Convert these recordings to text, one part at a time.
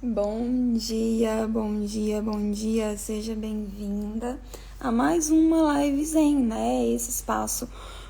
Bom dia, bom dia, bom dia, seja bem-vinda a mais uma live Zen, né? Esse espaço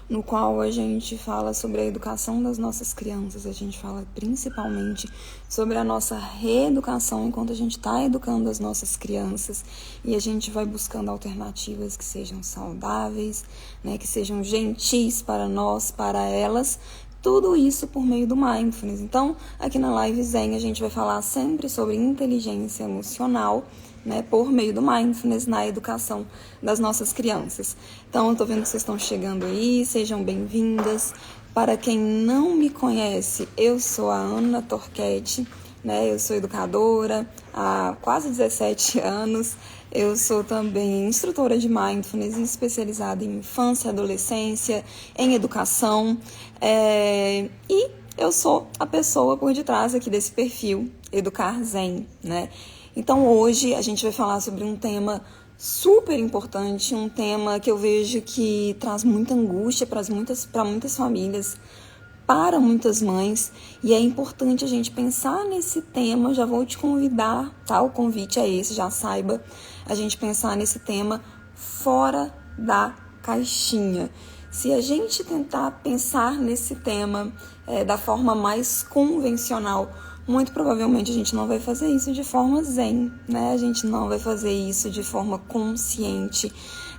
no qual a gente fala sobre a educação das nossas crianças, a gente fala principalmente sobre a nossa reeducação enquanto a gente está educando as nossas crianças e a gente vai buscando alternativas que sejam saudáveis, né? Que sejam gentis para nós, para elas, tudo isso por meio do Mindfulness. Então, aqui na Live Zen, a gente vai falar sempre sobre inteligência emocional, né, por meio do Mindfulness na educação das nossas crianças. Então, eu tô vendo que vocês estão chegando aí, sejam bem-vindas. Para quem não me conhece, eu sou a Ana Torquetti, né? Eu sou educadora há quase 17 anos. Eu sou também instrutora de Mindfulness e especializada em infância e adolescência, em educação. E eu sou a pessoa por detrás aqui desse perfil, Educar Zen, né? Então hoje a gente vai falar sobre um tema super importante, um tema que eu vejo que traz muita angústia para muitas famílias, para muitas mães, e é importante a gente pensar nesse tema. Eu já vou te convidar, tá? O convite é esse, já saiba, a gente pensar nesse tema fora da caixinha. Se a gente tentar pensar nesse tema da forma mais convencional, muito provavelmente a gente não vai fazer isso de forma zen, né? A gente não vai fazer isso de forma consciente,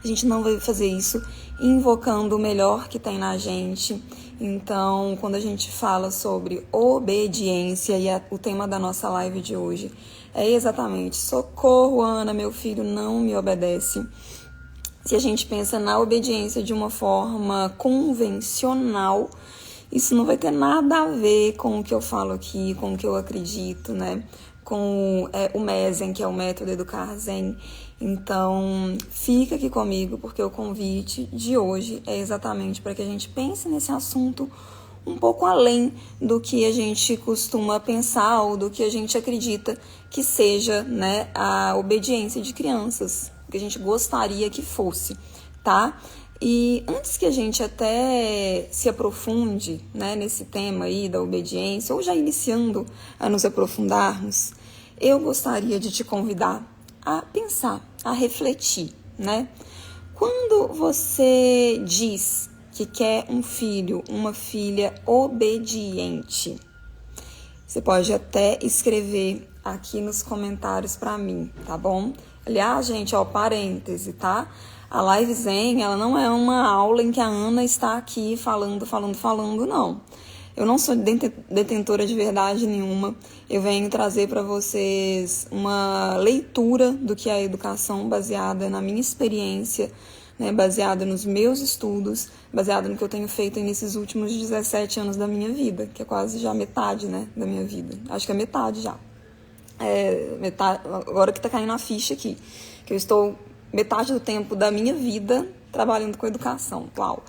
a gente não vai fazer isso invocando o melhor que tem na gente. Então, quando a gente fala sobre obediência, e o tema da nossa live de hoje é exatamente: socorro, Ana, meu filho não me obedece. Se a gente pensa na obediência de uma forma convencional, isso não vai ter nada a ver com o que eu falo aqui, com o que eu acredito, né? Com o MESEN, que é o método Educar Zen. Então, fica aqui comigo, porque o convite de hoje é exatamente para que a gente pense nesse assunto um pouco além do que a gente costuma pensar ou do que a gente acredita que seja, né, a obediência de crianças, que a gente gostaria que fosse, tá? E antes que a gente até se aprofunde, né, nesse tema aí da obediência, ou já iniciando a nos aprofundarmos, eu gostaria de te convidar a pensar, a refletir, né? Quando você diz que quer um filho, uma filha obediente, você pode até escrever aqui nos comentários para mim, tá bom? Aliás, gente, ó, parêntese, tá? A Live Zen, ela não é uma aula em que a Ana está aqui falando, não. Eu não sou detentora de verdade nenhuma. Eu venho trazer para vocês uma leitura do que é a educação baseada na minha experiência, né, baseada nos meus estudos, baseada no que eu tenho feito nesses últimos 17 anos da minha vida, que é quase já metade, né, da minha vida. Acho que é metade já. Metade, agora que tá caindo a ficha aqui, que eu estou metade do tempo da minha vida trabalhando com educação. Uau!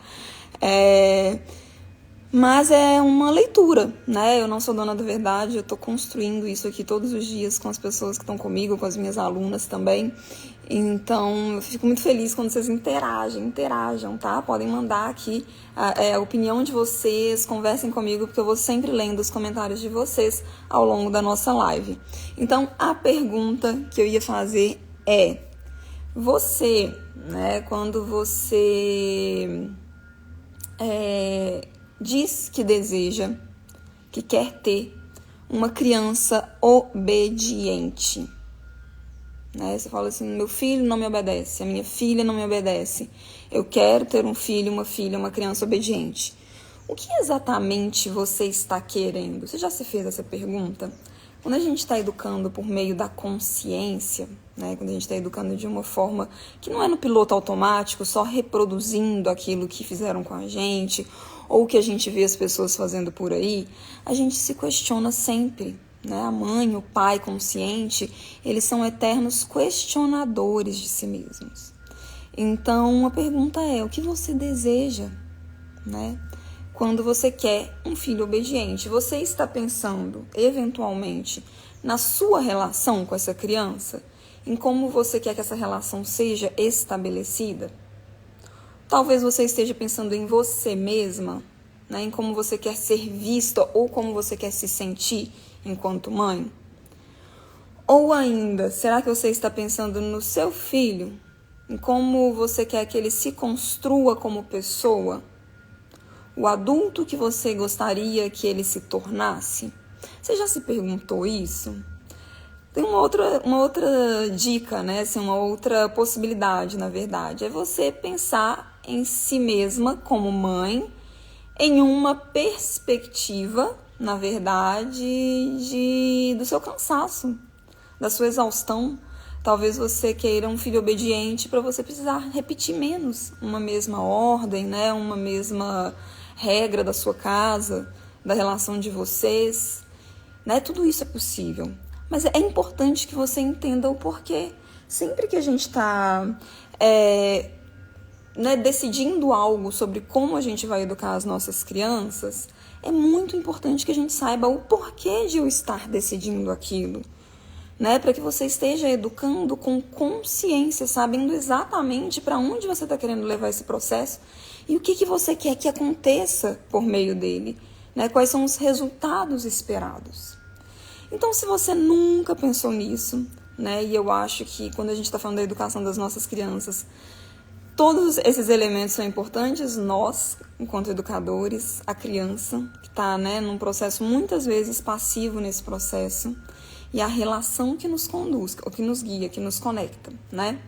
Mas é uma leitura, né? Eu não sou dona da verdade, eu estou construindo isso aqui todos os dias com as pessoas que estão comigo, com as minhas alunas também. Então, eu fico muito feliz quando vocês interajam, tá? Podem mandar aqui a opinião de vocês, conversem comigo, porque eu vou sempre lendo os comentários de vocês ao longo da nossa live. Então, a pergunta que eu ia fazer é: você, né, quando você diz que deseja, que quer ter uma criança obediente, né? Você fala assim: meu filho não me obedece, a minha filha não me obedece, eu quero ter um filho, uma filha, uma criança obediente. O que exatamente você está querendo? Você já se fez essa pergunta? Quando a gente está educando por meio da consciência, né, quando a gente está educando de uma forma que não é no piloto automático, só reproduzindo aquilo que fizeram com a gente, ou que a gente vê as pessoas fazendo por aí, a gente se questiona sempre, né? A mãe, o pai consciente, eles são eternos questionadores de si mesmos. Então, a pergunta é: o que você deseja, né? Quando você quer um filho obediente, você está pensando, eventualmente, na sua relação com essa criança? Em como você quer que essa relação seja estabelecida? Talvez você esteja pensando em você mesma, né? Em como você quer ser vista ou como você quer se sentir enquanto mãe. Ou ainda, será que você está pensando no seu filho? Em como você quer que ele se construa como pessoa? O adulto que você gostaria que ele se tornasse? Você já se perguntou isso? Tem uma outra dica, né? Assim, uma outra possibilidade, na verdade. É você pensar em si mesma como mãe em uma perspectiva, na verdade, do seu cansaço, da sua exaustão. Talvez você queira um filho obediente para você precisar repetir menos uma mesma ordem, né? Uma mesma regra da sua casa, da relação de vocês, né? Tudo isso é possível. Mas é importante que você entenda o porquê. Sempre que a gente está decidindo algo sobre como a gente vai educar as nossas crianças, é muito importante que a gente saiba o porquê de eu estar decidindo aquilo. Né? Para que você esteja educando com consciência, sabendo exatamente para onde você está querendo levar esse processo e o que você quer que aconteça por meio dele, né? Quais são os resultados esperados. Então, se você nunca pensou nisso, né? E eu acho que quando a gente está falando da educação das nossas crianças, todos esses elementos são importantes. Nós, enquanto educadores, a criança que está, né, num processo muitas vezes passivo nesse processo, e a relação que nos conduz, ou que nos guia, que nos conecta, né?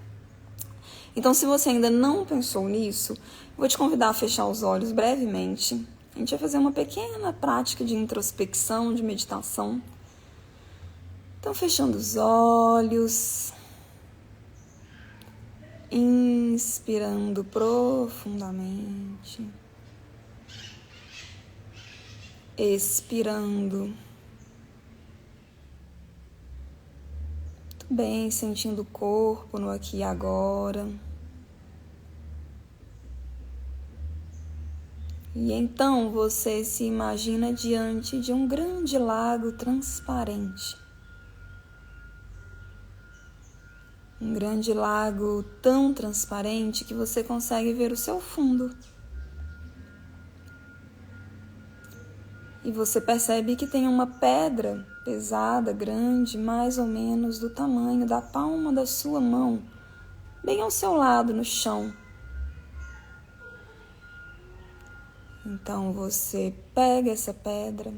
Então, se você ainda não pensou nisso, vou te convidar a fechar os olhos brevemente. A gente vai fazer uma pequena prática de introspecção, de meditação. Então, fechando os olhos, inspirando profundamente, expirando. Bem, sentindo o corpo no aqui e agora. E então você se imagina diante de um grande lago transparente. Um grande lago tão transparente que você consegue ver o seu fundo. E você percebe que tem uma pedra pesada, grande, mais ou menos do tamanho da palma da sua mão, bem ao seu lado no chão. Então você pega essa pedra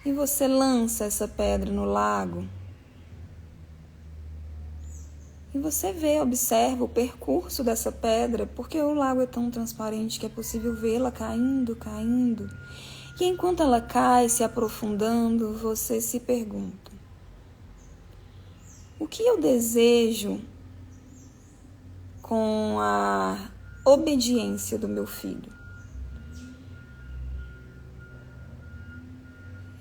e você lança essa pedra no lago. E você observa o percurso dessa pedra, porque o lago é tão transparente que é possível vê-la caindo, caindo. E enquanto ela cai, se aprofundando, você se pergunta: o que eu desejo com a obediência do meu filho?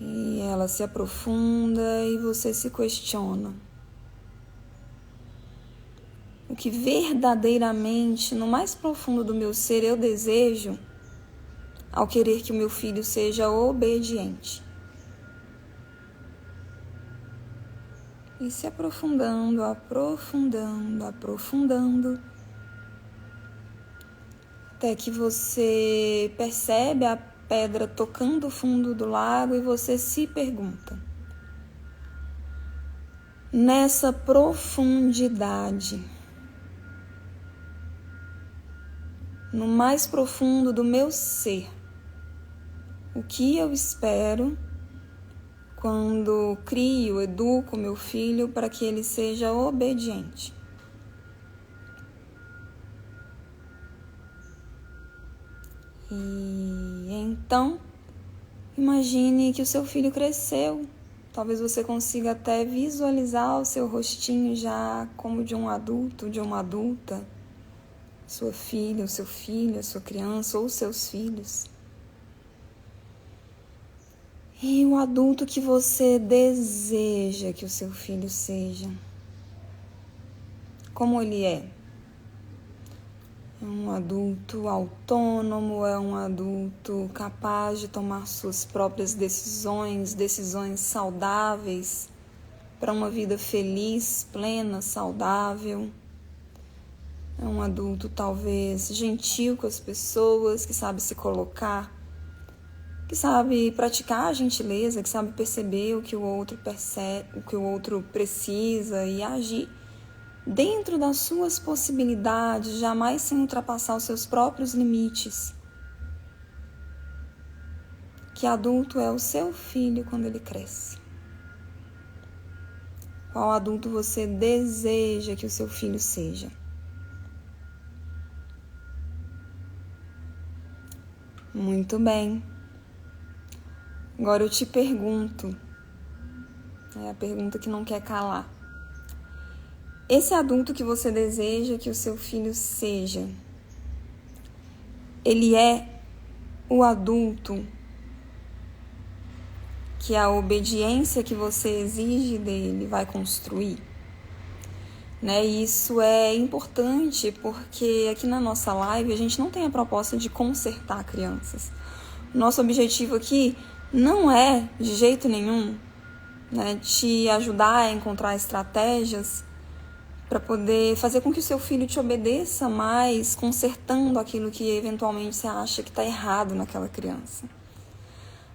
E ela se aprofunda e você se questiona: o que verdadeiramente, no mais profundo do meu ser, eu desejo ao querer que o meu filho seja obediente? E se aprofundando, aprofundando, aprofundando, até que você percebe a pedra tocando o fundo do lago e você se pergunta: nessa profundidade, no mais profundo do meu ser, o que eu espero quando crio, educo meu filho para que ele seja obediente? E então, imagine que o seu filho cresceu. Talvez você consiga até visualizar o seu rostinho já como de um adulto, de uma adulta. Sua filha, o seu filho, a sua criança ou seus filhos. E o adulto que você deseja que o seu filho seja. Como ele é? É um adulto autônomo, é um adulto capaz de tomar suas próprias decisões, decisões saudáveis para uma vida feliz, plena, saudável. É um adulto talvez gentil com as pessoas, que sabe se colocar que sabe praticar a gentileza, que sabe perceber o que o outro percebe, o que o outro precisa e agir dentro das suas possibilidades, jamais sem ultrapassar os seus próprios limites. Que adulto é o seu filho quando ele cresce? Qual adulto você deseja que o seu filho seja? Muito bem. Agora eu te pergunto, é a pergunta que não quer calar. Esse adulto que você deseja que o seu filho seja, ele é o adulto que a obediência que você exige dele vai construir? Né? Isso é importante porque aqui na nossa live a gente não tem a proposta de consertar crianças. O nosso objetivo aqui não é, de jeito nenhum, né, te ajudar a encontrar estratégias para poder fazer com que o seu filho te obedeça mais, consertando aquilo que eventualmente você acha que está errado naquela criança.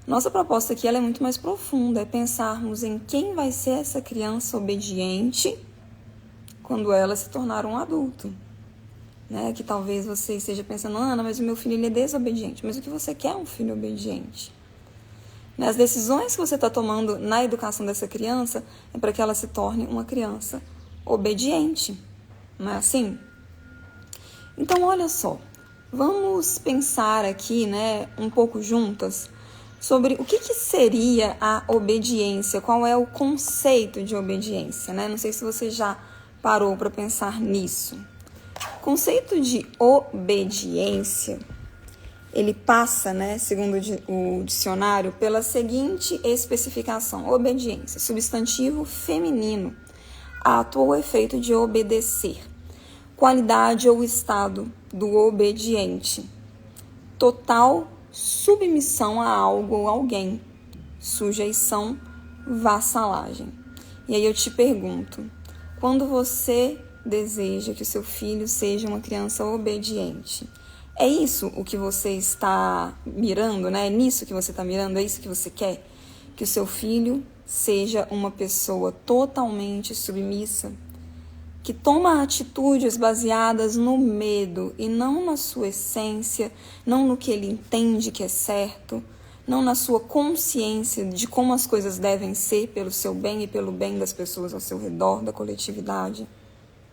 Nossa proposta aqui ela é muito mais profunda, é pensarmos em quem vai ser essa criança obediente quando ela se tornar um adulto. Né? Que talvez você esteja pensando, Ana, mas o meu filho ele é desobediente. Mas o que você quer é um filho obediente. Né? As decisões que você está tomando na educação dessa criança é para que ela se torne uma criança obediente. Não é assim? Então, olha só. Vamos pensar aqui, né, um pouco juntas sobre o que seria a obediência, qual é o conceito de obediência, né? Não sei se você já parou para pensar nisso. O conceito de obediência, ele passa, né, segundo o dicionário, pela seguinte especificação: obediência, substantivo feminino, ato ou efeito de obedecer, qualidade ou estado do obediente, total submissão a algo ou alguém, sujeição, vassalagem. E aí eu te pergunto, quando você deseja que o seu filho seja uma criança obediente, é isso o que você está mirando, né? É nisso que você está mirando? É isso que você quer? Que o seu filho seja uma pessoa totalmente submissa, que toma atitudes baseadas no medo e não na sua essência, não no que ele entende que é certo, não na sua consciência de como as coisas devem ser pelo seu bem e pelo bem das pessoas ao seu redor, da coletividade,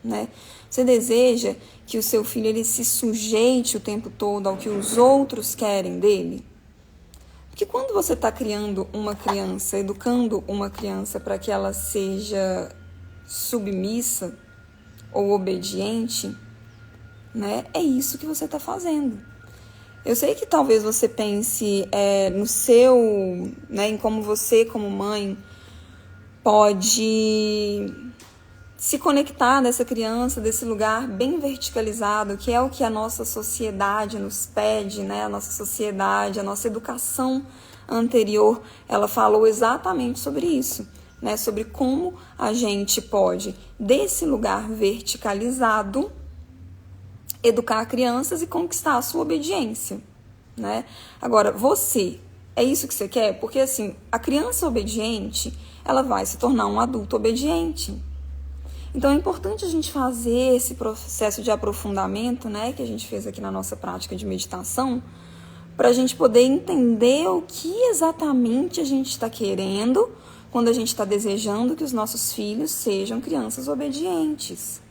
né? Você deseja que o seu filho ele se sujeite o tempo todo ao que os outros querem dele? Porque quando você está criando uma criança, educando uma criança para que ela seja submissa ou obediente, né, é isso que você está fazendo. Eu sei que talvez você pense no seu, né, em como você, como mãe, pode se conectar dessa criança, desse lugar bem verticalizado, que é o que a nossa sociedade nos pede, né? A nossa sociedade, a nossa educação anterior, ela falou exatamente sobre isso, né? Sobre como a gente pode, desse lugar verticalizado, educar crianças e conquistar a sua obediência, né? Agora, é isso que você quer? Porque, assim, a criança obediente, ela vai se tornar um adulto obediente. Então, é importante a gente fazer esse processo de aprofundamento, né, que a gente fez aqui na nossa prática de meditação, para a gente poder entender o que exatamente a gente está querendo quando a gente está desejando que os nossos filhos sejam crianças obedientes.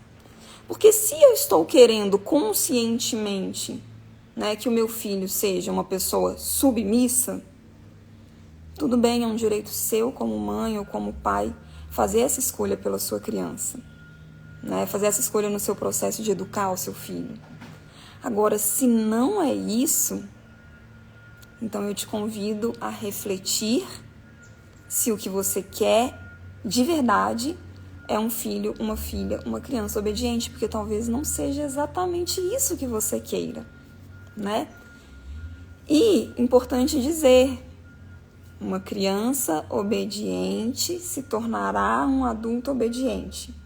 Porque se eu estou querendo conscientemente, né, que o meu filho seja uma pessoa submissa, tudo bem, é um direito seu como mãe ou como pai fazer essa escolha pela sua criança, né? Fazer essa escolha no seu processo de educar o seu filho. Agora, se não é isso, então eu te convido a refletir se o que você quer de verdade é um filho, uma filha, uma criança obediente, porque talvez não seja exatamente isso que você queira, né? E, importante dizer, uma criança obediente se tornará um adulto obediente.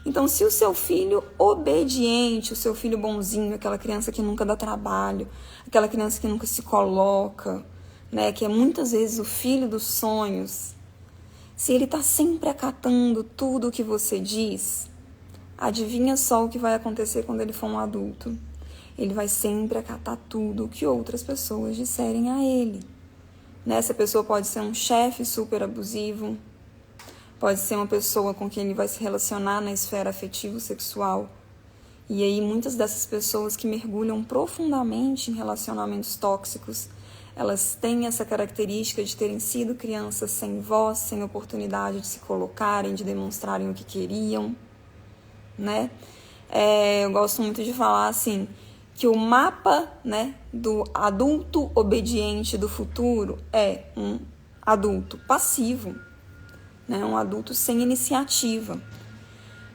Então, se o seu filho obediente, o seu filho bonzinho, aquela criança que nunca dá trabalho, aquela criança que nunca se coloca, né, que é muitas vezes o filho dos sonhos, se ele está sempre acatando tudo o que você diz, adivinha só o que vai acontecer quando ele for um adulto? Ele vai sempre acatar tudo o que outras pessoas disserem a ele. Né? Essa pessoa pode ser um chefe super abusivo, pode ser uma pessoa com quem ele vai se relacionar na esfera afetivo-sexual. E aí muitas dessas pessoas que mergulham profundamente em relacionamentos tóxicos, elas têm essa característica de terem sido crianças sem voz, sem oportunidade de se colocarem, de demonstrarem o que queriam, né? Eu gosto muito de falar assim, que o mapa, né, do adulto obediente do futuro é um adulto passivo, né, um adulto sem iniciativa.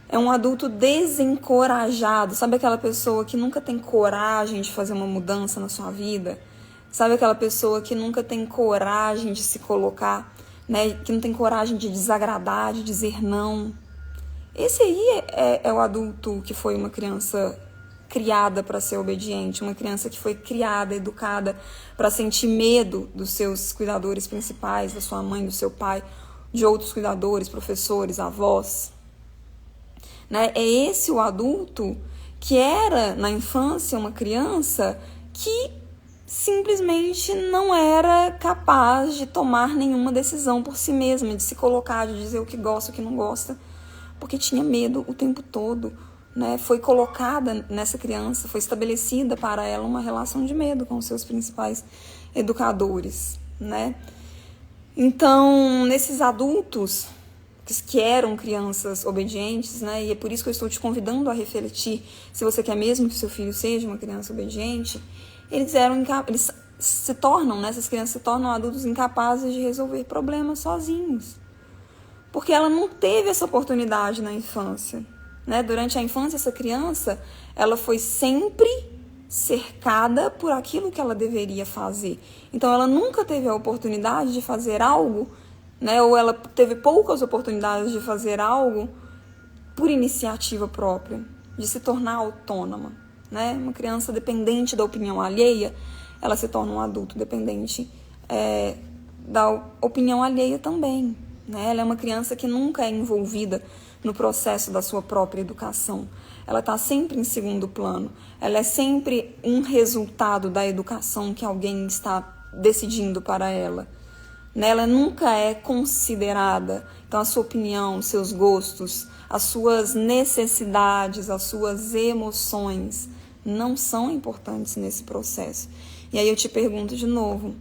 É um adulto desencorajado. Sabe aquela pessoa que nunca tem coragem de fazer uma mudança na sua vida? Sabe aquela pessoa que nunca tem coragem de se colocar, né, que não tem coragem de desagradar, de dizer não? Esse aí é o adulto que foi uma criança criada para ser obediente, uma criança que foi criada, educada para sentir medo dos seus cuidadores principais, da sua mãe, do seu pai, de outros cuidadores, professores, avós. Né? É esse o adulto que era, na infância, uma criança que simplesmente não era capaz de tomar nenhuma decisão por si mesma, de se colocar, de dizer o que gosta, o que não gosta, porque tinha medo o tempo todo. Né? Foi colocada nessa criança, foi estabelecida para ela uma relação de medo com os seus principais educadores. Né? Então, nesses adultos que eram crianças obedientes, né? E é por isso que eu estou te convidando a refletir se você quer mesmo que seu filho seja uma criança obediente, eles se tornam, né? Essas crianças se tornam adultos incapazes de resolver problemas sozinhos. Porque ela não teve essa oportunidade na infância. Né? Durante a infância, essa criança, ela foi sempre cercada por aquilo que ela deveria fazer. Então, ela nunca teve a oportunidade de fazer algo, né? Ou ela teve poucas oportunidades de fazer algo por iniciativa própria, de se tornar autônoma. Né? Uma criança dependente da opinião alheia, ela se torna um adulto dependente da opinião alheia também. Né? Ela é uma criança que nunca é envolvida no processo da sua própria educação. Ela está sempre em segundo plano. Ela é sempre um resultado da educação que alguém está decidindo para ela. Ela nunca é considerada. Então, a sua opinião, os seus gostos, as suas necessidades, as suas emoções não são importantes nesse processo. E aí eu te pergunto de novo,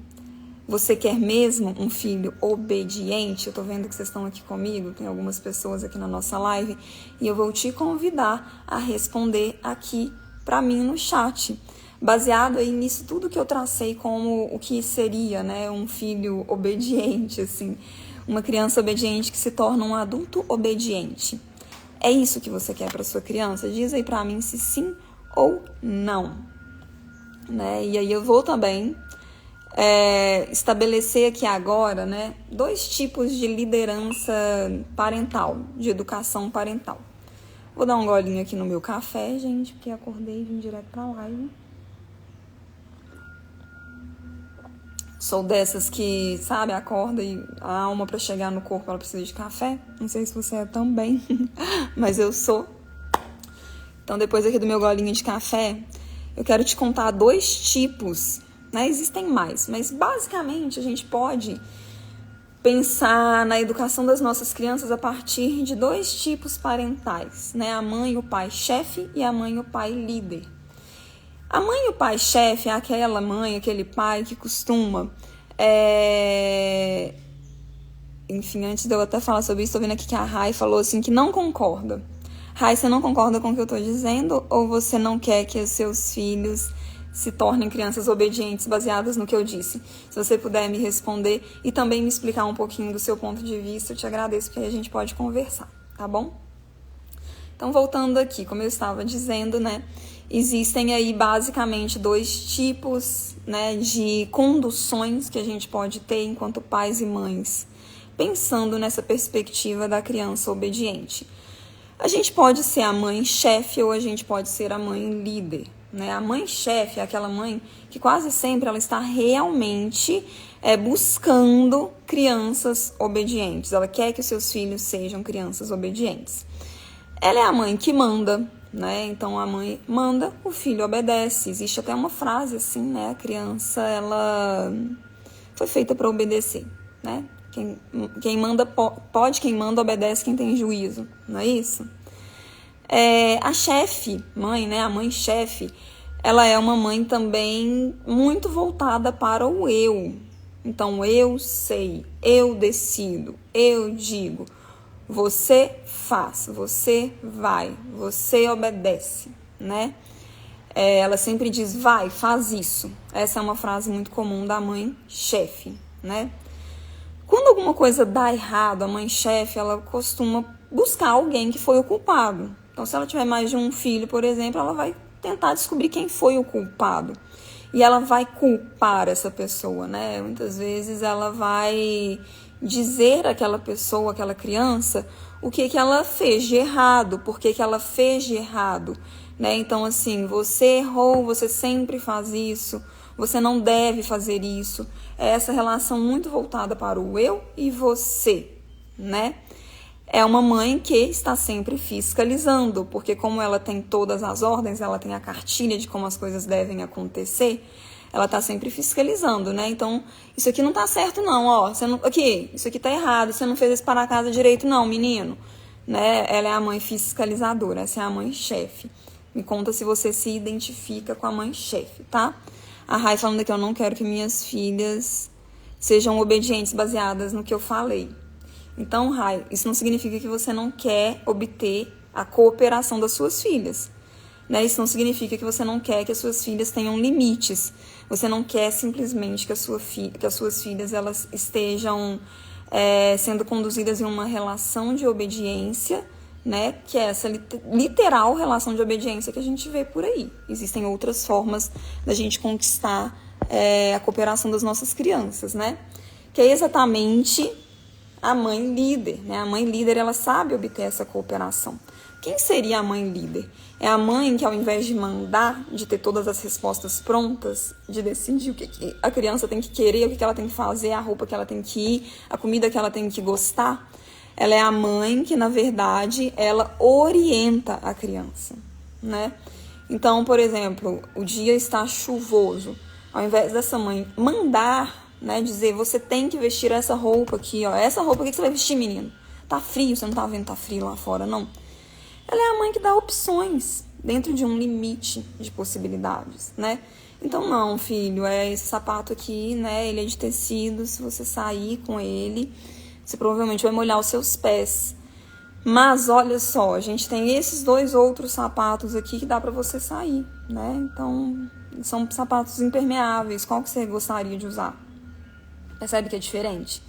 você quer mesmo um filho obediente? Eu tô vendo que vocês estão aqui comigo, tem algumas pessoas aqui na nossa live, e eu vou te convidar a responder aqui para mim no chat, baseado aí nisso tudo que eu tracei como o que seria, né, um filho obediente, assim, uma criança obediente que se torna um adulto obediente. É isso que você quer para sua criança? Diz aí para mim se sim ou não. Né? E aí eu vou também estabelecer aqui agora, né, 2 tipos de liderança parental, de educação parental. Vou dar um golinho aqui no meu café, gente, porque acordei e vim direto pra live. Sou dessas que, sabe, acorda e a alma para chegar no corpo ela precisa de café. Não sei se você é também, mas eu sou. Então, depois aqui do meu golinho de café, eu quero te contar 2 tipos, né? Existem mais, mas basicamente a gente pode pensar na educação das nossas crianças a partir de 2 tipos parentais, né? A mãe e o pai chefe e a mãe e o pai líder. A mãe e o pai chefe é aquela mãe, aquele pai que costuma... Enfim, antes de eu até falar sobre isso, tô vendo aqui que a Rai falou assim que não concorda. Rai, você não concorda com o que eu tô dizendo? Ou você não quer que os seus filhos se tornem crianças obedientes baseadas no que eu disse? Se você puder me responder e também me explicar um pouquinho do seu ponto de vista, eu te agradeço, porque aí a gente pode conversar, tá bom? Então, voltando aqui, como eu estava dizendo, né, existem aí basicamente 2 tipos, né, de conduções que a gente pode ter enquanto pais e mães, pensando nessa perspectiva da criança obediente. A gente pode ser a mãe chefe ou a gente pode ser a mãe líder. né? A mãe chefe é aquela mãe que quase sempre ela está realmente buscando crianças obedientes. Ela quer que os seus filhos sejam crianças obedientes. Ela é a mãe que manda, né? Então a mãe manda, o filho obedece. Existe até uma frase assim, né? A criança, ela foi feita para obedecer, né? Quem manda pode, quem manda obedece, quem tem juízo, não é isso? A chefe, mãe, né? A mãe chefe, ela é uma mãe também muito voltada para o eu. Então, eu sei, eu decido, eu digo. Você faz, você vai, você obedece, né? Ela sempre diz, vai, faz isso. Essa é uma frase muito comum da mãe chefe, né? Quando alguma coisa dá errado, a mãe chefe, ela costuma buscar alguém que foi o culpado. Então, se ela tiver mais de um filho, por exemplo, ela vai tentar descobrir quem foi o culpado. E ela vai culpar essa pessoa, né? Muitas vezes ela vai dizer àquela pessoa, àquela criança, o que ela fez de errado, por que ela fez de errado, né? Então, assim, você errou, você sempre faz isso, você não deve fazer isso. É essa relação muito voltada para o eu e você, né? É uma mãe que está sempre fiscalizando, porque como ela tem todas as ordens, ela tem a cartilha de como as coisas devem acontecer, ela está sempre fiscalizando, né? Então, isso aqui não tá certo não, ó, isso aqui tá errado, você não fez esse para casa direito não, menino, né? Ela é a mãe fiscalizadora, essa é a mãe chefe. Me conta se você se identifica com a mãe chefe, tá? A Rai falando que eu não quero que minhas filhas sejam obedientes baseadas no que eu falei. Então, Rai, isso não significa que você não quer obter a cooperação das suas filhas, né? Isso não significa que você não quer que as suas filhas tenham limites. Você não quer simplesmente que as suas filhas elas estejam sendo conduzidas em uma relação de obediência, né? Que é essa literal relação de obediência que a gente vê por aí. Existem outras formas da gente conquistar a cooperação das nossas crianças, né? Que é exatamente a mãe líder, né? A mãe líder, ela sabe obter essa cooperação. Quem seria a mãe líder? É a mãe que, ao invés de mandar, de ter todas as respostas prontas, de decidir o que a criança tem que querer, o que ela tem que fazer, a roupa que ela tem que ir, a comida que ela tem que gostar, ela é a mãe que, na verdade, ela orienta a criança, né? Então, por exemplo, o dia está chuvoso. Ao invés dessa mãe mandar, né, dizer, você tem que vestir essa roupa aqui, ó. Essa roupa aqui que você vai vestir, menino. Tá frio, você não tá vendo, tá frio lá fora, não. Ela é a mãe que dá opções dentro de um limite de possibilidades, né? Então, não, filho, esse sapato aqui, né, ele é de tecido, se você sair com ele, você provavelmente vai molhar os seus pés. Mas, olha só, a gente tem esses 2 outros sapatos aqui que dá pra você sair, né? Então, são sapatos impermeáveis, qual que você gostaria de usar? Percebe que é diferente?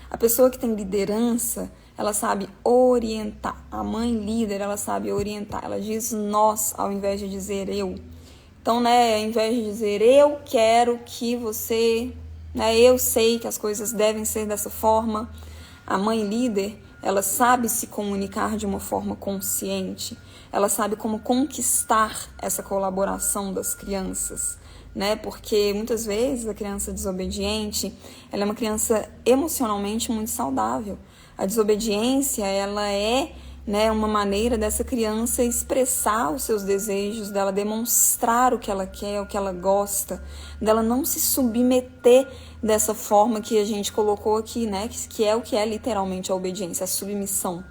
A pessoa que tem liderança, ela sabe orientar. A mãe líder, ela sabe orientar. Ela diz nós, ao invés de dizer eu. Então, né, ao invés de dizer eu quero que você, né, eu sei que as coisas devem ser dessa forma, a mãe líder, ela sabe se comunicar de uma forma consciente. Ela sabe como conquistar essa colaboração das crianças, né? Porque muitas vezes a criança desobediente, ela é uma criança emocionalmente muito saudável. A desobediência, ela é, né, uma maneira dessa criança expressar os seus desejos, dela demonstrar o que ela quer, o que ela gosta, dela não se submeter dessa forma que a gente colocou aqui, né, que é literalmente a obediência, a submissão.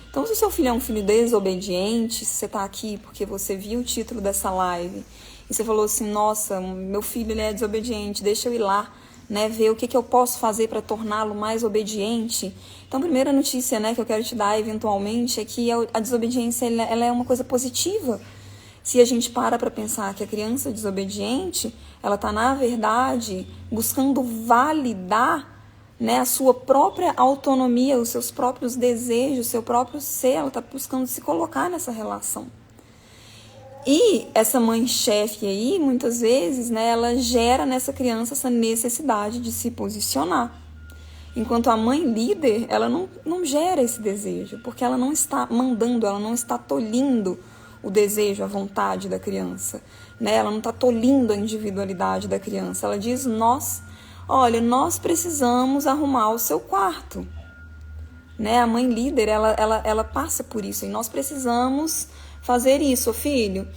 Então, se o seu filho é um filho desobediente, se você está aqui porque você viu o título dessa live e você falou assim, nossa, meu filho ele é desobediente, deixa eu ir lá, né, ver o que eu posso fazer para torná-lo mais obediente. Então, a primeira notícia, né, que eu quero te dar eventualmente é que a desobediência ela é uma coisa positiva. Se a gente para pensar que a criança desobediente, ela está, na verdade, buscando validar, né, a sua própria autonomia, os seus próprios desejos, o seu próprio ser, ela está buscando se colocar nessa relação. E essa mãe chefe aí, muitas vezes, né, ela gera nessa criança essa necessidade de se posicionar. Enquanto a mãe líder, ela não gera esse desejo, porque ela não está mandando, ela não está tolhindo o desejo, a vontade da criança, né? Ela não está tolhindo a individualidade da criança. Ela diz, olha, nós precisamos arrumar o seu quarto. Né? A mãe líder, ela passa por isso. E nós precisamos fazer isso, filho.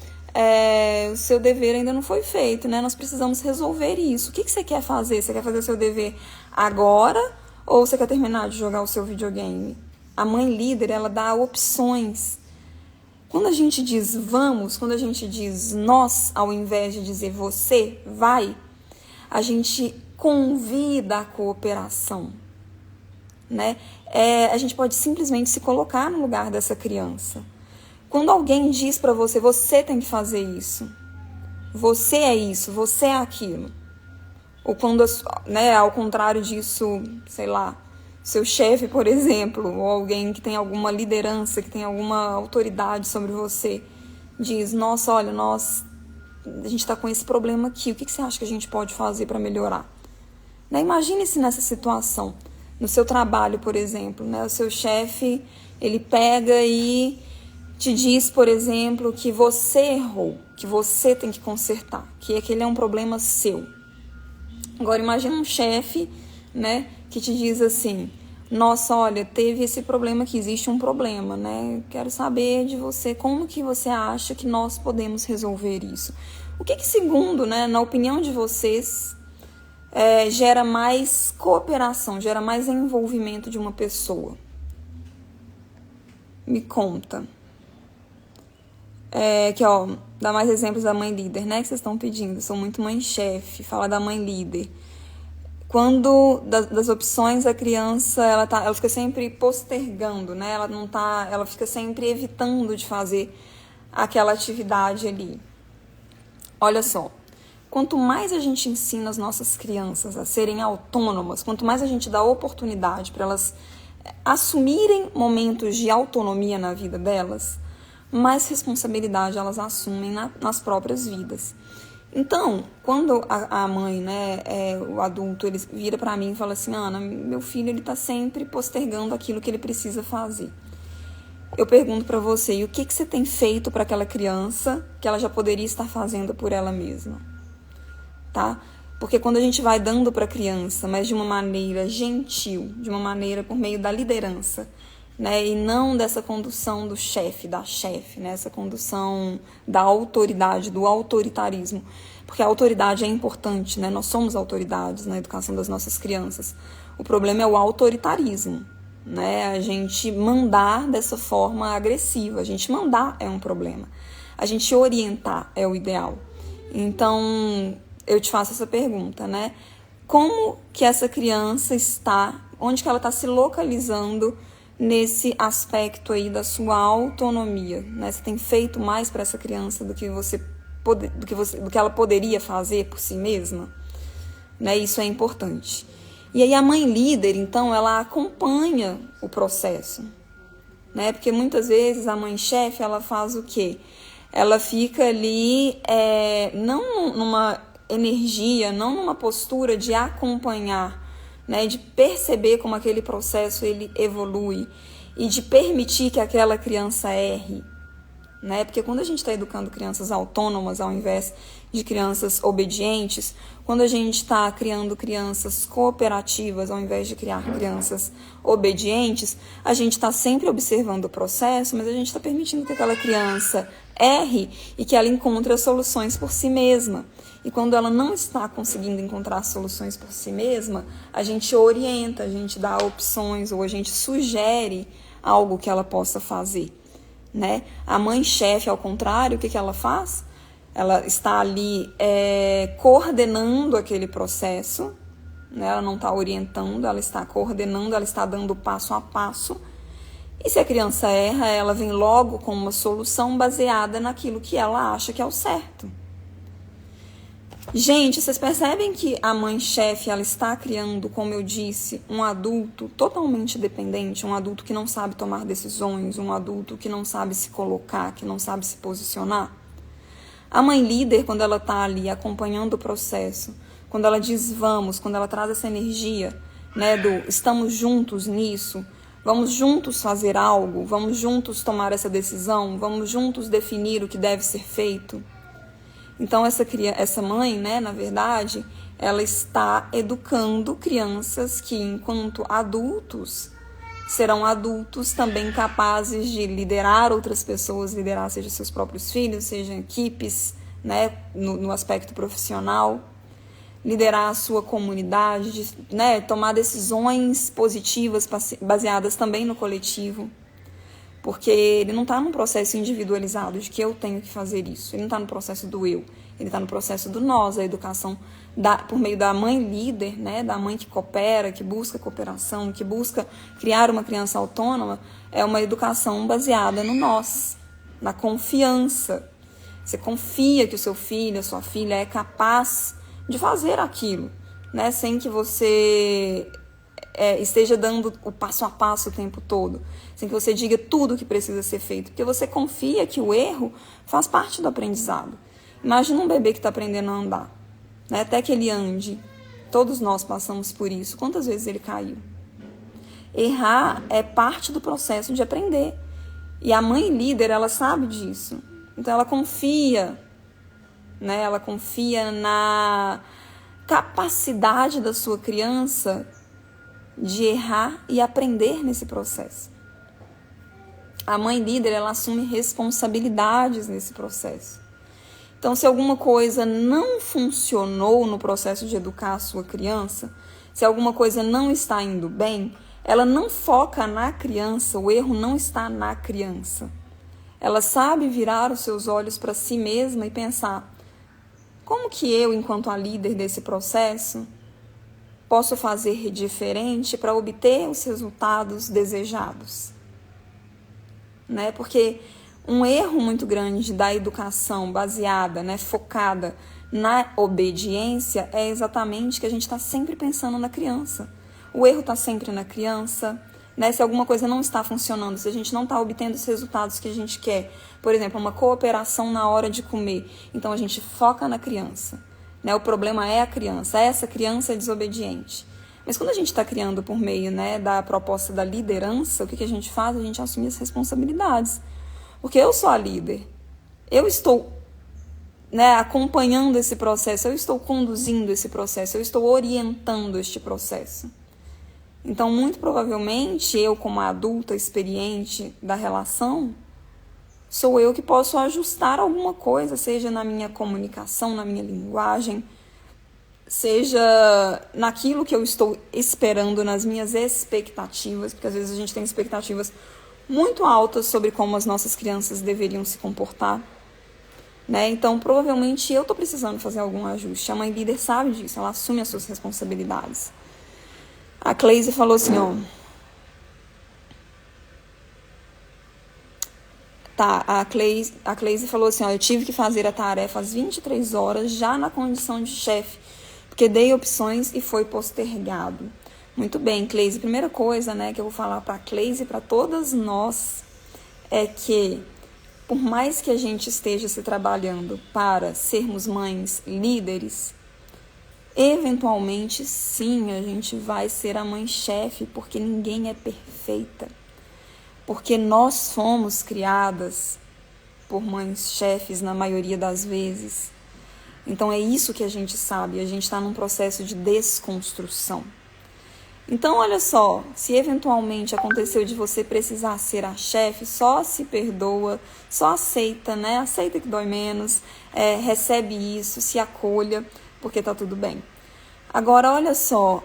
O seu dever ainda não foi feito, né? Nós precisamos resolver isso. O que você quer fazer? Você quer fazer o seu dever agora ou você quer terminar de jogar o seu videogame? A mãe líder, ela dá opções. Quando a gente diz vamos, quando a gente diz nós, ao invés de dizer você, vai, a gente convida a cooperação, né? A gente pode simplesmente se colocar no lugar dessa criança. Quando alguém diz para você, você tem que fazer isso, você é isso, você é aquilo. Ou quando, né, ao contrário disso, sei lá, seu chefe, por exemplo, ou alguém que tem alguma liderança, que tem alguma autoridade sobre você, diz, nossa, olha, a gente está com esse problema aqui, o que você acha que a gente pode fazer para melhorar? Né? Imagine-se nessa situação, no seu trabalho, por exemplo, né? O seu chefe, ele pega e te diz, por exemplo, que você errou, que você tem que consertar, que aquele é um problema seu. Agora, imagina um chefe, né, que te diz assim, nossa, olha, teve esse problema aqui, existe um problema, né? Quero saber de você, como que você acha que nós podemos resolver isso? O que segundo, né, na opinião de vocês, gera mais cooperação, gera mais envolvimento de uma pessoa? Me conta. Aqui, ó, dá mais exemplos da mãe líder, né, que vocês estão pedindo. Sou muito mãe-chefe, fala da mãe líder. Quando das opções a criança, ela fica sempre postergando, né? Ela fica sempre evitando de fazer aquela atividade ali. Olha só, quanto mais a gente ensina as nossas crianças a serem autônomas, quanto mais a gente dá oportunidade para elas assumirem momentos de autonomia na vida delas, mais responsabilidade elas assumem nas próprias vidas. Então, quando a mãe, né, o adulto, ele vira para mim e fala assim, Ana, meu filho, ele tá sempre postergando aquilo que ele precisa fazer. Eu pergunto para você, e o que você tem feito para aquela criança que ela já poderia estar fazendo por ela mesma? Tá? Porque quando a gente vai dando para a criança, mas de uma maneira gentil, de uma maneira por meio da liderança, né, e não dessa condução do chefe, da chefe, né, essa condução da autoridade, do autoritarismo, porque a autoridade é importante, né, nós somos autoridades na educação das nossas crianças. O problema é o autoritarismo, né, a gente mandar dessa forma agressiva, a gente mandar é um problema, a gente orientar é o ideal. Então, eu te faço essa pergunta, né, como que essa criança está, onde que ela está se localizando nesse aspecto aí da sua autonomia, né? Você tem feito mais para essa criança do que ela poderia fazer por si mesma, né? Isso é importante. E aí a mãe líder, então, ela acompanha o processo, né? Porque muitas vezes a mãe chefe, ela faz o quê? Ela fica ali, não numa energia, não numa postura de acompanhar, né, de perceber como aquele processo ele evolui e de permitir que aquela criança erre, né? Porque quando a gente está educando crianças autônomas ao invés de crianças obedientes, quando a gente está criando crianças cooperativas ao invés de criar crianças obedientes, a gente está sempre observando o processo, mas a gente está permitindo que aquela criança erre e que ela encontre as soluções por si mesma. E quando ela não está conseguindo encontrar soluções por si mesma, a gente orienta, a gente dá opções ou a gente sugere algo que ela possa fazer, né? A mãe chefe, ao contrário, o que ela faz? Ela está ali coordenando aquele processo, né? Ela não está orientando, ela está coordenando, ela está dando passo a passo. E se a criança erra, ela vem logo com uma solução baseada naquilo que ela acha que é o certo. Gente, vocês percebem que a mãe chefe, ela está criando, como eu disse, um adulto totalmente dependente, um adulto que não sabe tomar decisões, um adulto que não sabe se colocar, que não sabe se posicionar? A mãe líder, quando ela está ali acompanhando o processo, quando ela diz vamos, quando ela traz essa energia, né, do estamos juntos nisso, Vamos juntos fazer algo? Vamos juntos tomar essa decisão? Vamos juntos definir o que deve ser feito? Então, essa mãe, né, na verdade, ela está educando crianças que, enquanto adultos, serão adultos também capazes de liderar outras pessoas, liderar seja seus próprios filhos, seja equipes, né, no aspecto profissional, liderar a sua comunidade, né, tomar decisões positivas baseadas também no coletivo, porque ele não está num processo individualizado de que eu tenho que fazer isso, ele não está no processo do eu, ele está no processo do nós, a educação por meio da mãe líder, né, da mãe que coopera, que busca cooperação, que busca criar uma criança autônoma, é uma educação baseada no nós, na confiança. Você confia que o seu filho, a sua filha é capaz de fazer aquilo, né, sem que você esteja dando o passo a passo o tempo todo, sem que você diga tudo o que precisa ser feito, porque você confia que o erro faz parte do aprendizado. Imagina um bebê que está aprendendo a andar, né, até que ele ande. Todos nós passamos por isso. Quantas vezes ele caiu? Errar é parte do processo de aprender. E a mãe líder, ela sabe disso. Então ela confia, né, ela confia na capacidade da sua criança de errar e aprender nesse processo. A mãe líder, ela assume responsabilidades nesse processo. Então, se alguma coisa não funcionou no processo de educar a sua criança, se alguma coisa não está indo bem, ela não foca na criança, o erro não está na criança. Ela sabe virar os seus olhos para si mesma e pensar: como que eu, enquanto a líder desse processo, posso fazer diferente para obter os resultados desejados? Né? Porque um erro muito grande da educação baseada, né, focada na obediência, é exatamente que a gente está sempre pensando na criança. O erro está sempre na criança, né? Se alguma coisa não está funcionando, se a gente não está obtendo os resultados que a gente quer, por exemplo, uma cooperação na hora de comer, então a gente foca na criança, né? O problema é a criança, essa criança é desobediente. Mas quando a gente está criando por meio, né, da proposta da liderança, o que a gente faz? A gente assume as responsabilidades. Porque eu sou a líder, eu estou, né, acompanhando esse processo, eu estou conduzindo esse processo, eu estou orientando este processo. Então, muito provavelmente, eu como adulta experiente da relação, sou eu que posso ajustar alguma coisa, seja na minha comunicação, na minha linguagem, seja naquilo que eu estou esperando, nas minhas expectativas, porque às vezes a gente tem expectativas muito altas sobre como as nossas crianças deveriam se comportar, né? Então, provavelmente, eu estou precisando fazer algum ajuste. A mãe líder sabe disso, ela assume as suas responsabilidades. A Cleise falou assim, ó... Tá, a Cleise falou assim, ó, eu tive que fazer a tarefa às 23 horas, já na condição de chefe, porque dei opções e foi postergado. Muito bem, Cleise. Primeira coisa, né, que eu vou falar para a Cleise e para todas nós é que, por mais que a gente esteja se trabalhando para sermos mães líderes, eventualmente, sim, a gente vai ser a mãe-chefe, porque ninguém é perfeita. Porque nós fomos criadas por mães-chefes na maioria das vezes. Então, é isso que a gente sabe. A gente está num processo de desconstrução. Então, olha só, se eventualmente aconteceu de você precisar ser a chefe, só se perdoa, só aceita, né? Aceita que dói menos, recebe isso, se acolha, porque tá tudo bem. Agora, olha só,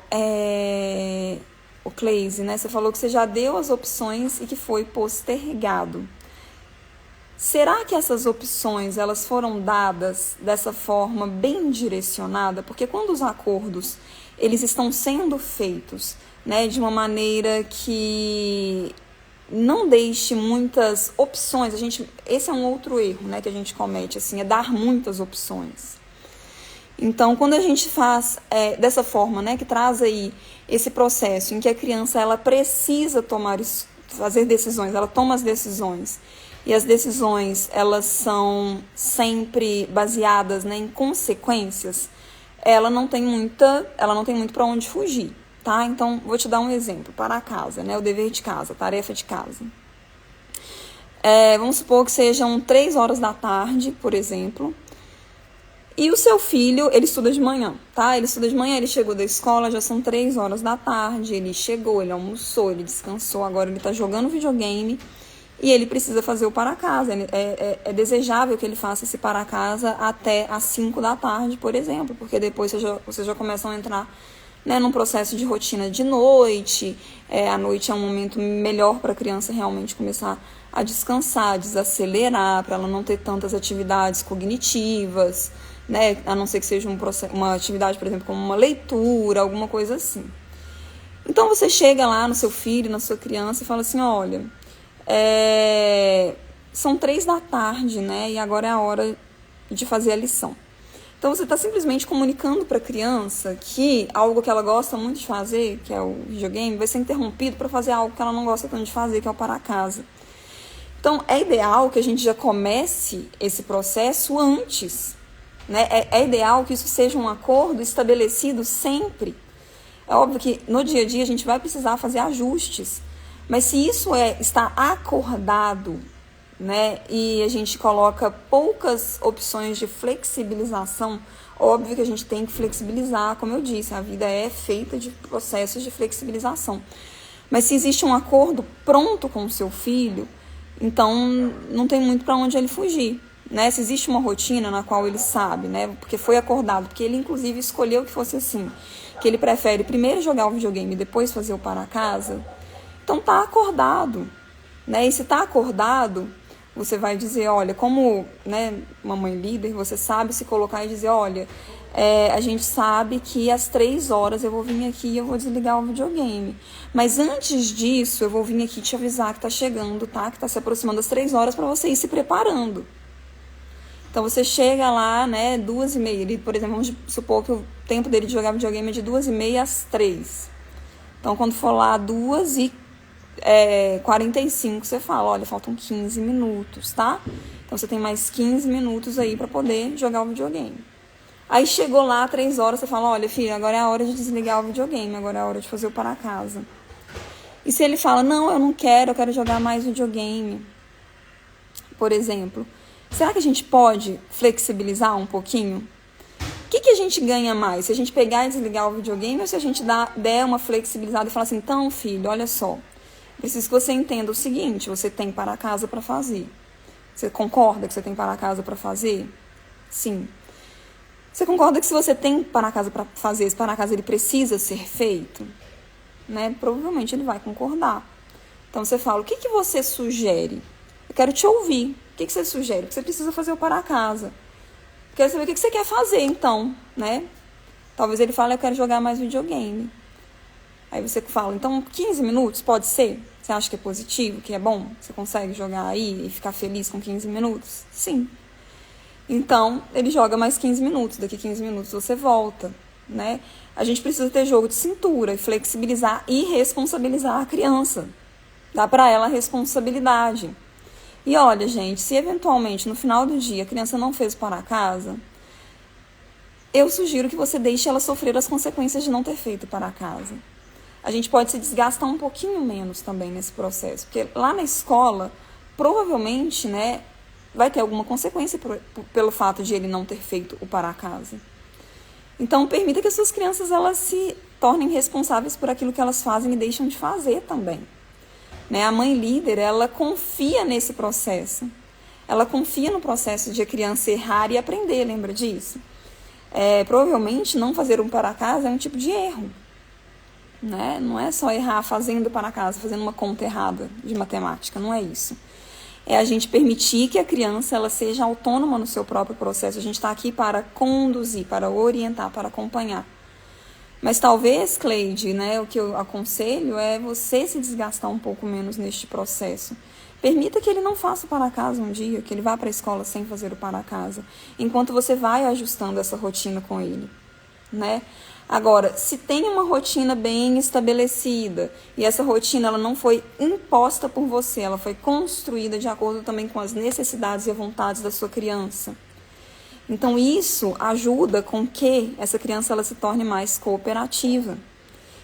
o Cleise, né? Você falou que você já deu as opções e que foi postergado. Será que essas opções, elas foram dadas dessa forma bem direcionada? Porque quando os acordos eles estão sendo feitos, né, de uma maneira que não deixe muitas opções. Esse é um outro erro, né, que a gente comete, assim, é dar muitas opções. Então, quando a gente faz dessa forma, né, que traz aí esse processo em que a criança ela precisa fazer decisões, ela toma as decisões, e as decisões elas são sempre baseadas, né, em consequências, ela não tem muito para onde fugir, tá? Então, vou te dar um exemplo, para casa, né? O dever de casa, tarefa de casa. Vamos supor que sejam 3 horas da tarde, por exemplo, e o seu filho, ele estuda de manhã, tá? Ele estuda de manhã, ele chegou da escola, já são 3 horas da tarde, ele chegou, ele almoçou, ele descansou, agora ele tá jogando videogame e ele precisa fazer o para casa. É desejável que ele faça esse para casa até às 5 da tarde, por exemplo, porque depois vocês já começam a entrar, né, num processo de rotina de noite. A noite é um momento melhor para a criança realmente começar a descansar, desacelerar, para ela não ter tantas atividades cognitivas, né? A não ser que seja uma atividade, por exemplo, como uma leitura, alguma coisa assim. Então você chega lá no seu filho, na sua criança e fala assim, olha, são 3 da tarde, né? E agora é a hora de fazer a lição. Então você está simplesmente comunicando para a criança que algo que ela gosta muito de fazer, que é o videogame, vai ser interrompido para fazer algo que ela não gosta tanto de fazer, que é o para casa. Então é ideal que a gente já comece esse processo antes, né? É ideal que isso seja um acordo estabelecido sempre. É óbvio que no dia a dia a gente vai precisar fazer ajustes, mas se isso está acordado, né, e a gente coloca poucas opções de flexibilização, óbvio que a gente tem que flexibilizar, como eu disse, a vida é feita de processos de flexibilização. Mas se existe um acordo pronto com o seu filho, então não tem muito para onde ele fugir, né? Se existe uma rotina na qual ele sabe, né, porque foi acordado, porque ele inclusive escolheu que fosse assim, que ele prefere primeiro jogar o videogame e depois fazer o para casa, então tá acordado, né? E se tá acordado, você vai dizer, olha, como, né, uma mãe líder, você sabe se colocar e dizer, olha, a gente sabe que às 3 horas eu vou vir aqui e eu vou desligar o videogame. Mas antes disso, eu vou vir aqui te avisar que tá chegando, tá? Que tá se aproximando das 3 horas para você ir se preparando. Então você chega lá, né, 2h30. Ele, por exemplo, vamos supor que o tempo dele de jogar videogame é de 2h30 às 3. Então quando for lá 2h45, você fala, olha, faltam 15 minutos, tá? Então você tem mais 15 minutos aí para poder jogar o videogame. Aí chegou lá 3 horas, você fala, olha, filho, agora é a hora de desligar o videogame, agora é a hora de fazer o para casa. E se ele fala, não, eu não quero, eu quero jogar mais videogame, por exemplo, será que a gente pode flexibilizar um pouquinho? O que a gente ganha mais? Se a gente pegar e desligar o videogame ou se a gente der uma flexibilizada e falar assim, então, filho, olha só, preciso que você entenda o seguinte, você tem para casa para fazer. Você concorda que você tem para casa para fazer? Sim. Você concorda que se você tem para casa para fazer, esse para casa ele precisa ser feito? Né? Provavelmente ele vai concordar. Então você fala, o que você sugere? Eu quero te ouvir. O que você sugere? Porque você precisa fazer o para casa. Quero saber o que você quer fazer, então, né? Talvez ele fale, eu quero jogar mais videogame. Aí você fala, então 15 minutos pode ser? Você acha que é positivo, que é bom? Você consegue jogar aí e ficar feliz com 15 minutos? Sim. Então, ele joga mais 15 minutos. Daqui 15 minutos você volta, né? A gente precisa ter jogo de cintura e flexibilizar e responsabilizar a criança. Dá para ela a responsabilidade. E olha, gente, se eventualmente no final do dia a criança não fez para casa, eu sugiro que você deixe ela sofrer as consequências de não ter feito para casa. A gente pode se desgastar um pouquinho menos também nesse processo, porque lá na escola, provavelmente, né, vai ter alguma consequência pelo fato de ele não ter feito o para casa. Então, permita que as suas crianças elas se tornem responsáveis por aquilo que elas fazem e deixam de fazer também. Né? A mãe líder, ela confia nesse processo. Ela confia no processo de a criança errar e aprender, lembra disso? Provavelmente, não fazer um para casa é um tipo de erro. Né? Não é só errar fazendo para casa, fazendo uma conta errada de matemática, não é isso. É a gente permitir que a criança ela seja autônoma no seu próprio processo. A gente está aqui para conduzir, para orientar, para acompanhar. Mas talvez, Cleide, né, o que eu aconselho é você se desgastar um pouco menos neste processo. Permita que ele não faça para casa um dia, que ele vá para a escola sem fazer o para casa, enquanto você vai ajustando essa rotina com ele, né? Agora, se tem uma rotina bem estabelecida e essa rotina ela não foi imposta por você, ela foi construída de acordo também com as necessidades e vontades da sua criança. Então, isso ajuda com que essa criança ela se torne mais cooperativa.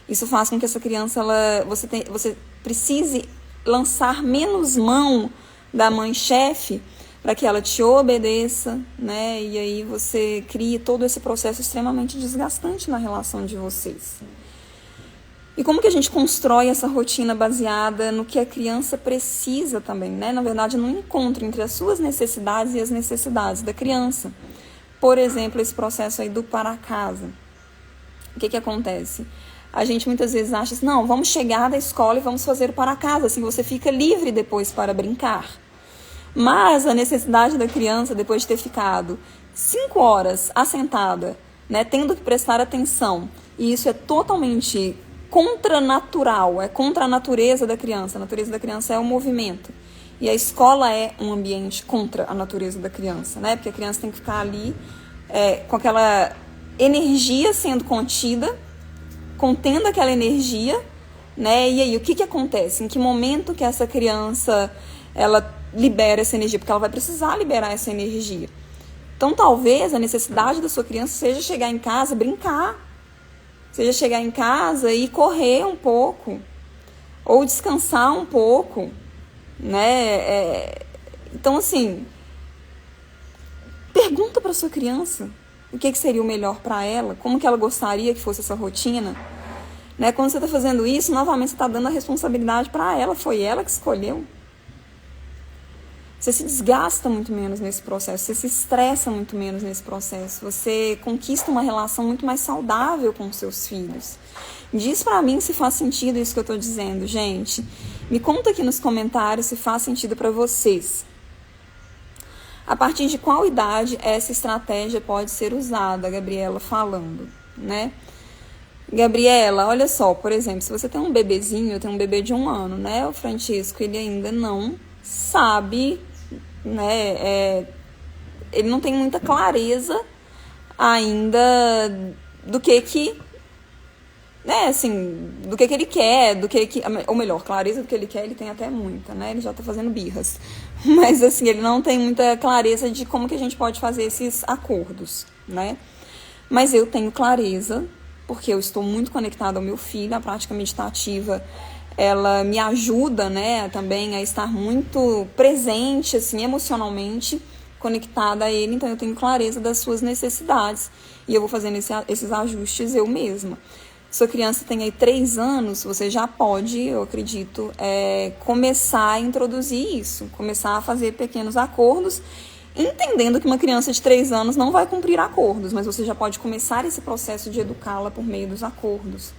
Isso faz com que essa criança, você precise lançar menos mão da mãe chefe para que ela te obedeça, né? E aí você cria todo esse processo extremamente desgastante na relação de vocês. E como que a gente constrói essa rotina baseada no que a criança precisa também, né? Na verdade, no encontro entre as suas necessidades e as necessidades da criança. Por exemplo, esse processo aí do para casa. O que acontece? A gente muitas vezes acha assim, não, vamos chegar da escola e vamos fazer o para casa, assim você fica livre depois para brincar. Mas a necessidade da criança, depois de ter ficado 5 horas assentada, né, tendo que prestar atenção, e isso é totalmente contranatural, é contra a natureza da criança. A natureza da criança é o movimento. E a escola é um ambiente contra a natureza da criança, né? Porque a criança tem que ficar ali com aquela energia sendo contida, contendo aquela energia, né? E aí, o que acontece? Em que momento que essa criança, ela libera essa energia? Porque ela vai precisar liberar essa energia. Então, talvez a necessidade da sua criança seja chegar em casa, brincar. Seja chegar em casa e correr um pouco. Ou descansar um pouco, né? Então, assim, pergunta para sua criança o que seria o melhor para ela, como que ela gostaria que fosse essa rotina. Né? Quando você está fazendo isso, novamente você está dando a responsabilidade para ela, foi ela que escolheu. Você se desgasta muito menos nesse processo, você se estressa muito menos nesse processo, você conquista uma relação muito mais saudável com os seus filhos. Diz pra mim se faz sentido isso que eu tô dizendo, gente. Me conta aqui nos comentários se faz sentido pra vocês. A partir de qual idade essa estratégia pode ser usada, a Gabriela falando, né? Gabriela, olha só, por exemplo, se você tem um bebezinho, eu tenho um bebê de 1 ano, né? O Francisco, ele ainda não sabe, né? Ele não tem muita clareza ainda do que né, assim, do que ele quer, ou melhor, clareza do que ele quer, ele tem até muita, né? Ele já tá fazendo birras. Mas, assim, ele não tem muita clareza de como que a gente pode fazer esses acordos, né? Mas eu tenho clareza, porque eu estou muito conectada ao meu filho, a prática meditativa, ela me ajuda, né, também a estar muito presente, assim, emocionalmente conectada a ele, então eu tenho clareza das suas necessidades e eu vou fazendo esses ajustes eu mesma. Sua criança tem aí 3 anos, você já pode, eu acredito, começar a introduzir isso, começar a fazer pequenos acordos, entendendo que uma criança de 3 anos não vai cumprir acordos, mas você já pode começar esse processo de educá-la por meio dos acordos,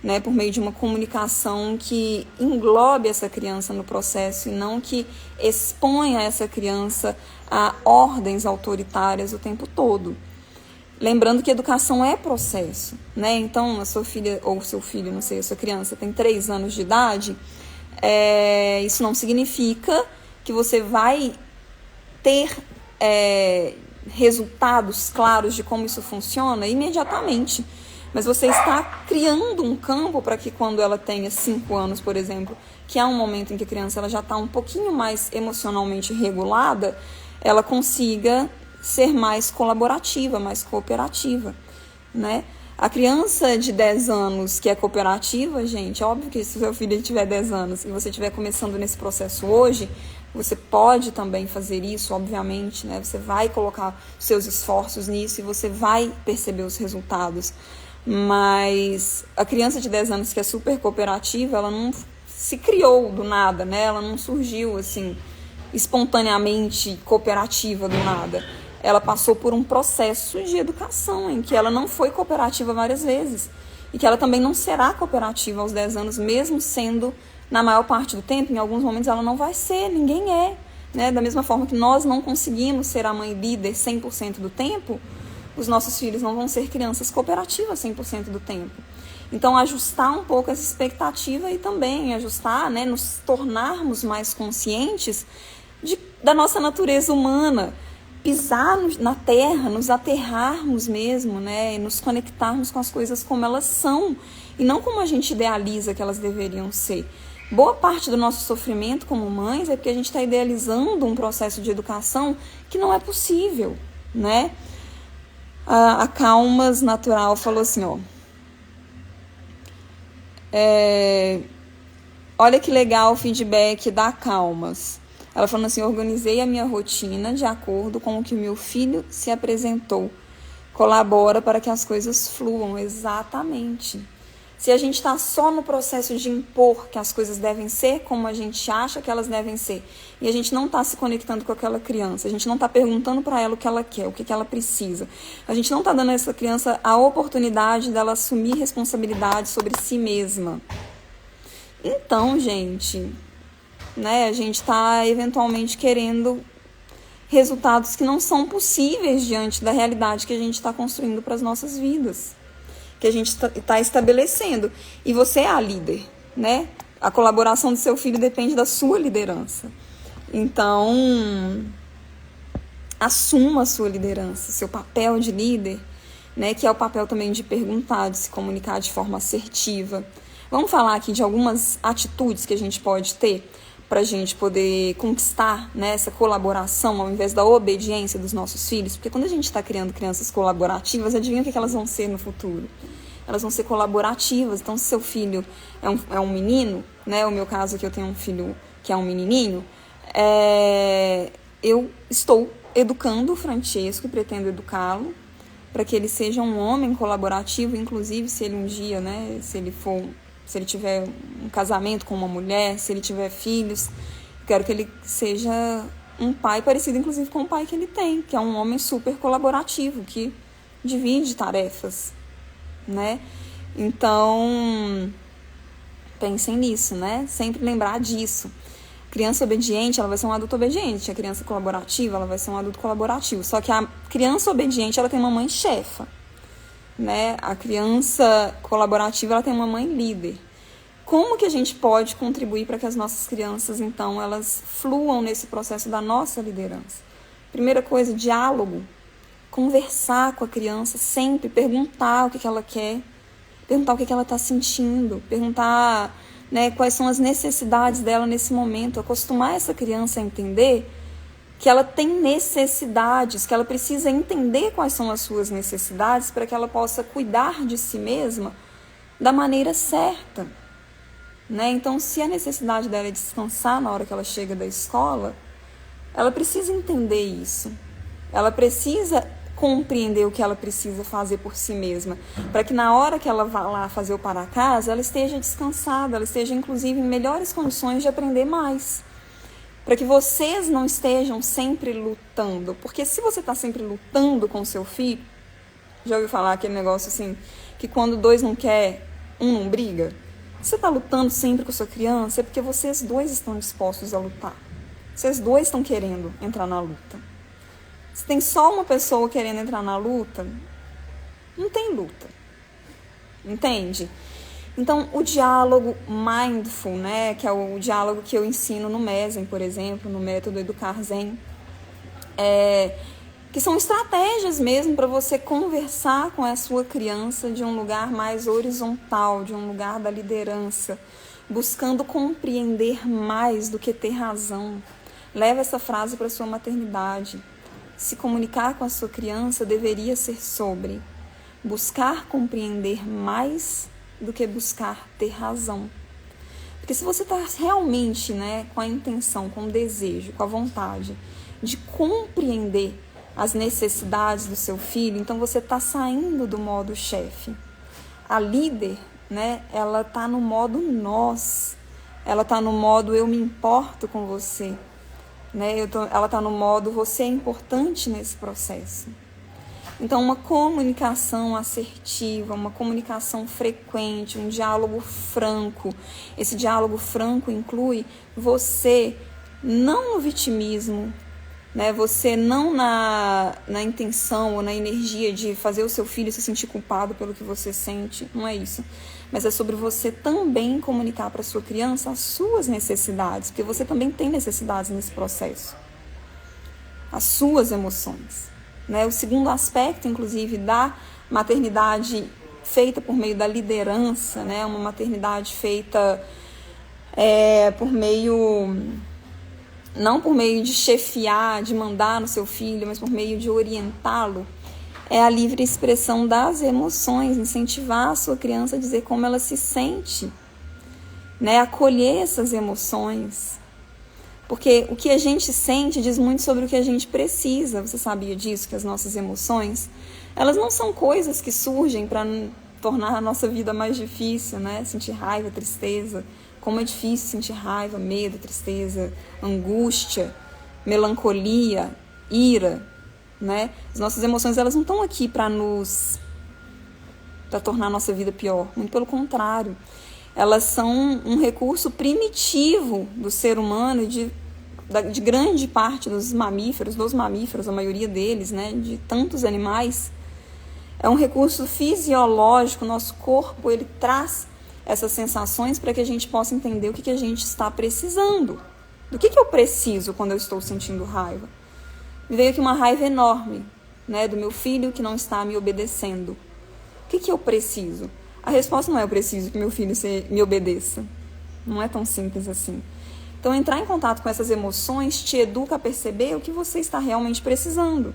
né? Por meio de uma comunicação que englobe essa criança no processo e não que exponha essa criança a ordens autoritárias o tempo todo. Lembrando que educação é processo, né? Então, a sua filha ou seu filho, não sei, a sua criança tem 3 anos de idade, isso não significa que você vai ter resultados claros de como isso funciona imediatamente. Mas você está criando um campo para que quando ela tenha 5 anos, por exemplo, que é um momento em que a criança ela já está um pouquinho mais emocionalmente regulada, ela consiga ser mais colaborativa, mais cooperativa, né? A criança de 10 anos que é cooperativa, gente, óbvio que se o seu filho tiver 10 anos e você estiver começando nesse processo hoje, você pode também fazer isso, obviamente, né? Você vai colocar seus esforços nisso e você vai perceber os resultados. Mas a criança de 10 anos que é super cooperativa, ela não se criou do nada, né? Ela não surgiu, assim, espontaneamente cooperativa do nada. Ela passou por um processo de educação em que ela não foi cooperativa várias vezes e que ela também não será cooperativa aos 10 anos, mesmo sendo, na maior parte do tempo, em alguns momentos ela não vai ser, ninguém é, né? Da mesma forma que nós não conseguimos ser a mãe líder 100% do tempo, os nossos filhos não vão ser crianças cooperativas 100% do tempo. Então, ajustar um pouco essa expectativa e também ajustar, né, nos tornarmos mais conscientes da nossa natureza humana, pisar na terra, nos aterrarmos mesmo, né, e nos conectarmos com as coisas como elas são e não como a gente idealiza que elas deveriam ser. Boa parte do nosso sofrimento como mães é porque a gente está idealizando um processo de educação que não é possível, né? A Calmas Natural falou assim, ó. Olha que legal o feedback da Calmas. Ela falando assim: organizei a minha rotina de acordo com o que o meu filho se apresentou. Colabora para que as coisas fluam. Exatamente. Se a gente está só no processo de impor que as coisas devem ser como a gente acha que elas devem ser, e a gente não está se conectando com aquela criança, a gente não está perguntando para ela o que ela quer, o que ela precisa, a gente não está dando a essa criança a oportunidade dela assumir responsabilidade sobre si mesma. Então, gente, né, a gente está eventualmente querendo resultados que não são possíveis diante da realidade que a gente está construindo para as nossas vidas, que a gente está estabelecendo. E você é a líder, né? A colaboração do seu filho depende da sua liderança. Então, assuma a sua liderança, seu papel de líder, né? Que é o papel também de perguntar, de se comunicar de forma assertiva. Vamos falar aqui de algumas atitudes que a gente pode ter para a gente poder conquistar, né, essa colaboração ao invés da obediência dos nossos filhos. Porque quando a gente está criando crianças colaborativas, adivinha o que elas vão ser no futuro? Elas vão ser colaborativas. Então, se seu filho é um menino, né, o meu caso aqui, eu tenho um filho que é um menininho, eu estou educando o Francesco e pretendo educá-lo para que ele seja um homem colaborativo, inclusive se ele um dia, né, se ele tiver um casamento com uma mulher, se ele tiver filhos, quero que ele seja um pai parecido, inclusive, com o pai que ele tem, que é um homem super colaborativo, que divide tarefas, né? Então, pensem nisso, né? Sempre lembrar disso. Criança obediente, ela vai ser um adulto obediente. A criança colaborativa, ela vai ser um adulto colaborativo. Só que a criança obediente, ela tem uma mãe chefa, né? A criança colaborativa, ela tem uma mãe líder. Como que a gente pode contribuir para que as nossas crianças, então, elas fluam nesse processo da nossa liderança? Primeira coisa, diálogo. Conversar com a criança sempre, perguntar o que ela quer, perguntar o que ela está sentindo, perguntar, né, quais são as necessidades dela nesse momento, acostumar essa criança a entender que ela tem necessidades, que ela precisa entender quais são as suas necessidades para que ela possa cuidar de si mesma da maneira certa, né? Então, se a necessidade dela é descansar na hora que ela chega da escola, ela precisa entender isso. Ela precisa compreender o que ela precisa fazer por si mesma, para que na hora que ela vá lá fazer o para casa, ela esteja descansada, ela esteja, inclusive, em melhores condições de aprender mais. Para que vocês não estejam sempre lutando. Porque se você está sempre lutando com o seu filho, já ouviu falar aquele negócio assim, que quando dois não quer, um não briga? Você está lutando sempre com a sua criança, é porque vocês dois estão dispostos a lutar. Vocês dois estão querendo entrar na luta. Se tem só uma pessoa querendo entrar na luta, não tem luta. Entende? Então, o diálogo mindful, né, que é o diálogo que eu ensino no Mesen, por exemplo, no método Educar Zen, que são estratégias mesmo para você conversar com a sua criança de um lugar mais horizontal, de um lugar da liderança, buscando compreender mais do que ter razão. Leva essa frase para sua maternidade. Se comunicar com a sua criança deveria ser sobre buscar compreender mais do que buscar ter razão. Porque se você está realmente, né, com a intenção, com o desejo, com a vontade de compreender as necessidades do seu filho, então você está saindo do modo chefe. A líder, né, ela está no modo nós, ela está no modo eu me importo com você, né, ela está no modo você é importante nesse processo. Então, uma comunicação assertiva, uma comunicação frequente, um diálogo franco. Esse diálogo franco inclui você não no vitimismo, né? Você não na intenção ou na energia de fazer o seu filho se sentir culpado pelo que você sente. Não é isso. Mas é sobre você também comunicar para a sua criança as suas necessidades, porque você também tem necessidades nesse processo. As suas emoções. Né? O segundo aspecto, inclusive, da maternidade feita por meio da liderança, né? Uma maternidade feita não por meio de chefiar, de mandar no seu filho, mas por meio de orientá-lo, é a livre expressão das emoções, incentivar a sua criança a dizer como ela se sente, né? Acolher essas emoções. Porque o que a gente sente diz muito sobre o que a gente precisa. Você sabia disso? Que as nossas emoções, elas não são coisas que surgem para tornar a nossa vida mais difícil, né? Sentir raiva, tristeza. Como é difícil sentir raiva, medo, tristeza, angústia, melancolia, ira, né? As nossas emoções, elas não estão aqui para tornar a nossa vida pior. Muito pelo contrário. Elas são um recurso primitivo do ser humano e de grande parte dos mamíferos, a maioria deles, né? De tantos animais. É um recurso fisiológico. Nosso corpo, ele traz essas sensações para que a gente possa entender o que a gente está precisando. Do que eu preciso quando eu estou sentindo raiva? Me veio aqui uma raiva enorme, né, do meu filho que não está me obedecendo. O que eu preciso? A resposta não é eu preciso que meu filho me obedeça. Não é tão simples assim. Então, entrar em contato com essas emoções te educa a perceber o que você está realmente precisando.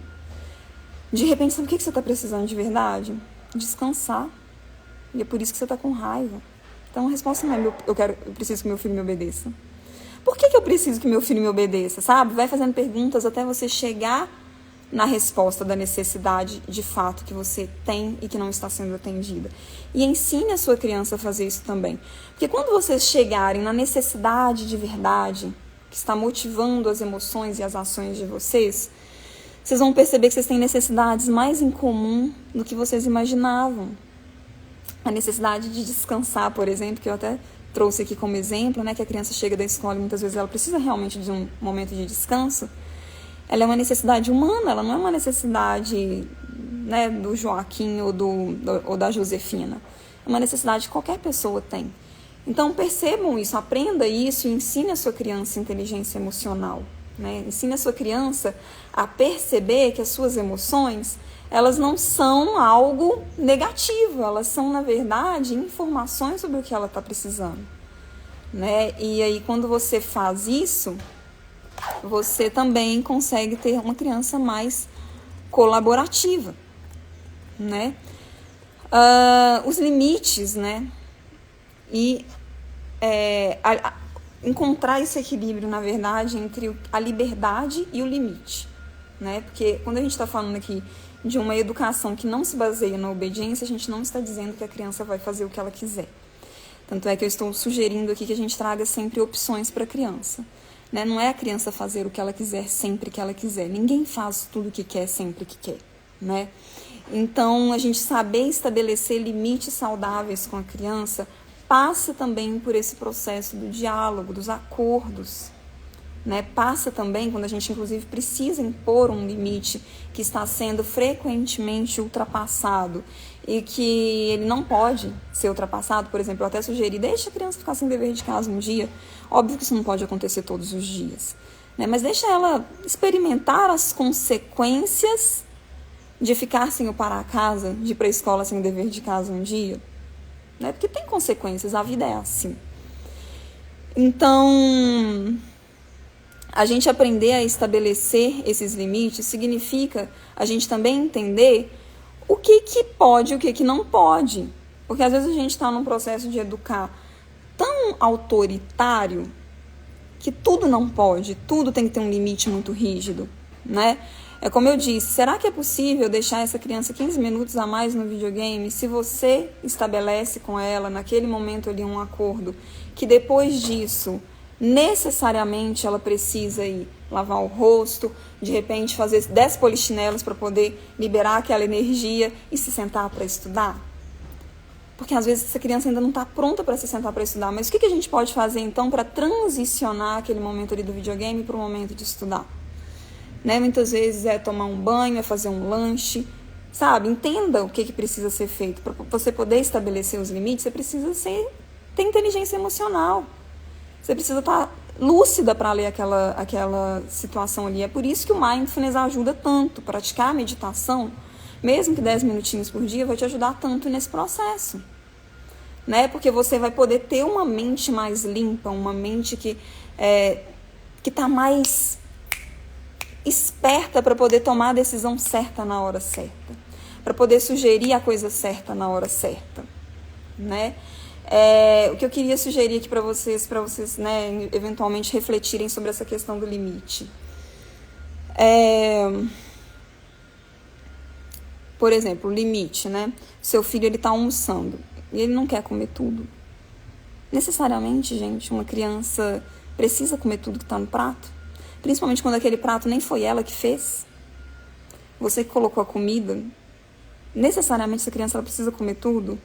De repente, sabe o que você está precisando de verdade? Descansar. E é por isso que você está com raiva. Então, a resposta não é eu preciso que meu filho me obedeça. Por que eu preciso que meu filho me obedeça, sabe? Vai fazendo perguntas até você chegar na resposta da necessidade de fato que você tem e que não está sendo atendida. E ensine a sua criança a fazer isso também. Porque quando vocês chegarem na necessidade de verdade, que está motivando as emoções e as ações de vocês vão perceber que vocês têm necessidades mais em comum do que vocês imaginavam. A necessidade de descansar, por exemplo, que eu até trouxe aqui como exemplo, né, que a criança chega da escola e muitas vezes ela precisa realmente de um momento de descanso. Ela é uma necessidade humana, ela não é uma necessidade, né, do Joaquim ou da Josefina. É uma necessidade que qualquer pessoa tem. Então percebam isso, aprenda isso e ensine a sua criança inteligência emocional. Né? Ensine a sua criança a perceber que as suas emoções, elas não são algo negativo, elas são, na verdade, informações sobre o que ela está precisando. Né? E aí, quando você faz isso, você também consegue ter uma criança mais colaborativa. Né? Os limites, né? E encontrar esse equilíbrio, na verdade, entre a liberdade e o limite. Né? Porque quando a gente está falando aqui de uma educação que não se baseia na obediência, a gente não está dizendo que a criança vai fazer o que ela quiser. Tanto é que eu estou sugerindo aqui que a gente traga sempre opções para a criança. Né? Não é a criança fazer o que ela quiser sempre que ela quiser. Ninguém faz tudo o que quer sempre que quer. Né? Então, a gente saber estabelecer limites saudáveis com a criança passa também por esse processo do diálogo, dos acordos. Né? Passa também quando a gente, inclusive, precisa impor um limite que está sendo frequentemente ultrapassado e que ele não pode ser ultrapassado. Por exemplo, eu até sugeri, deixa a criança ficar sem dever de casa um dia. Óbvio que isso não pode acontecer todos os dias. Né? Mas deixa ela experimentar as consequências de ficar sem o para casa, de ir para a escola sem o dever de casa um dia. Né? Porque tem consequências, a vida é assim. Então, a gente aprender a estabelecer esses limites significa a gente também entender o que pode e o que não pode. Porque às vezes a gente está num processo de educar tão autoritário que tudo não pode, tudo tem que ter um limite muito rígido, né? É como eu disse, será que é possível deixar essa criança 15 minutos a mais no videogame se você estabelece com ela, naquele momento ali, um acordo que depois disso, necessariamente ela precisa ir lavar o rosto, de repente fazer 10 polichinelos para poder liberar aquela energia e se sentar para estudar? Porque às vezes essa criança ainda não está pronta para se sentar para estudar, mas o que a gente pode fazer então para transicionar aquele momento ali do videogame para o momento de estudar? Né? Muitas vezes é tomar um banho, é fazer um lanche, sabe? Entenda o que precisa ser feito. Para você poder estabelecer os limites, você precisa ter inteligência emocional. Você precisa estar lúcida para ler aquela situação ali. É por isso que o Mindfulness ajuda tanto. Praticar a meditação, mesmo que 10 minutinhos por dia, vai te ajudar tanto nesse processo. Né? Porque você vai poder ter uma mente mais limpa, uma mente que está mais esperta para poder tomar a decisão certa na hora certa. para poder sugerir a coisa certa na hora certa, né? O que eu queria sugerir aqui para vocês, né, eventualmente refletirem sobre essa questão do limite. Por exemplo, o limite, né? Seu filho, ele tá almoçando e ele não quer comer tudo. Necessariamente, gente, uma criança precisa comer tudo que tá no prato? Principalmente quando aquele prato nem foi ela que fez. Você que colocou a comida, necessariamente essa criança ela precisa comer tudo?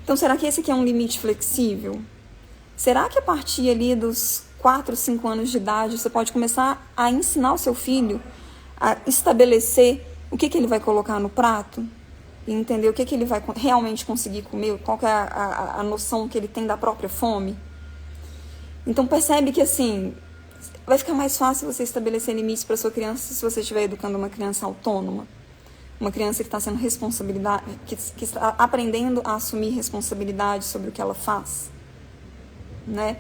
Então, será que esse aqui é um limite flexível? Será que a partir ali dos 4, 5 anos de idade, você pode começar a ensinar o seu filho a estabelecer o que ele vai colocar no prato? E entender o que ele vai realmente conseguir comer? Qual que é a noção que ele tem da própria fome? Então, percebe que, assim, vai ficar mais fácil você estabelecer limites para sua criança se você estiver educando uma criança autônoma. Uma criança que está sendo responsabilidade, que está aprendendo a assumir responsabilidade sobre o que ela faz, né?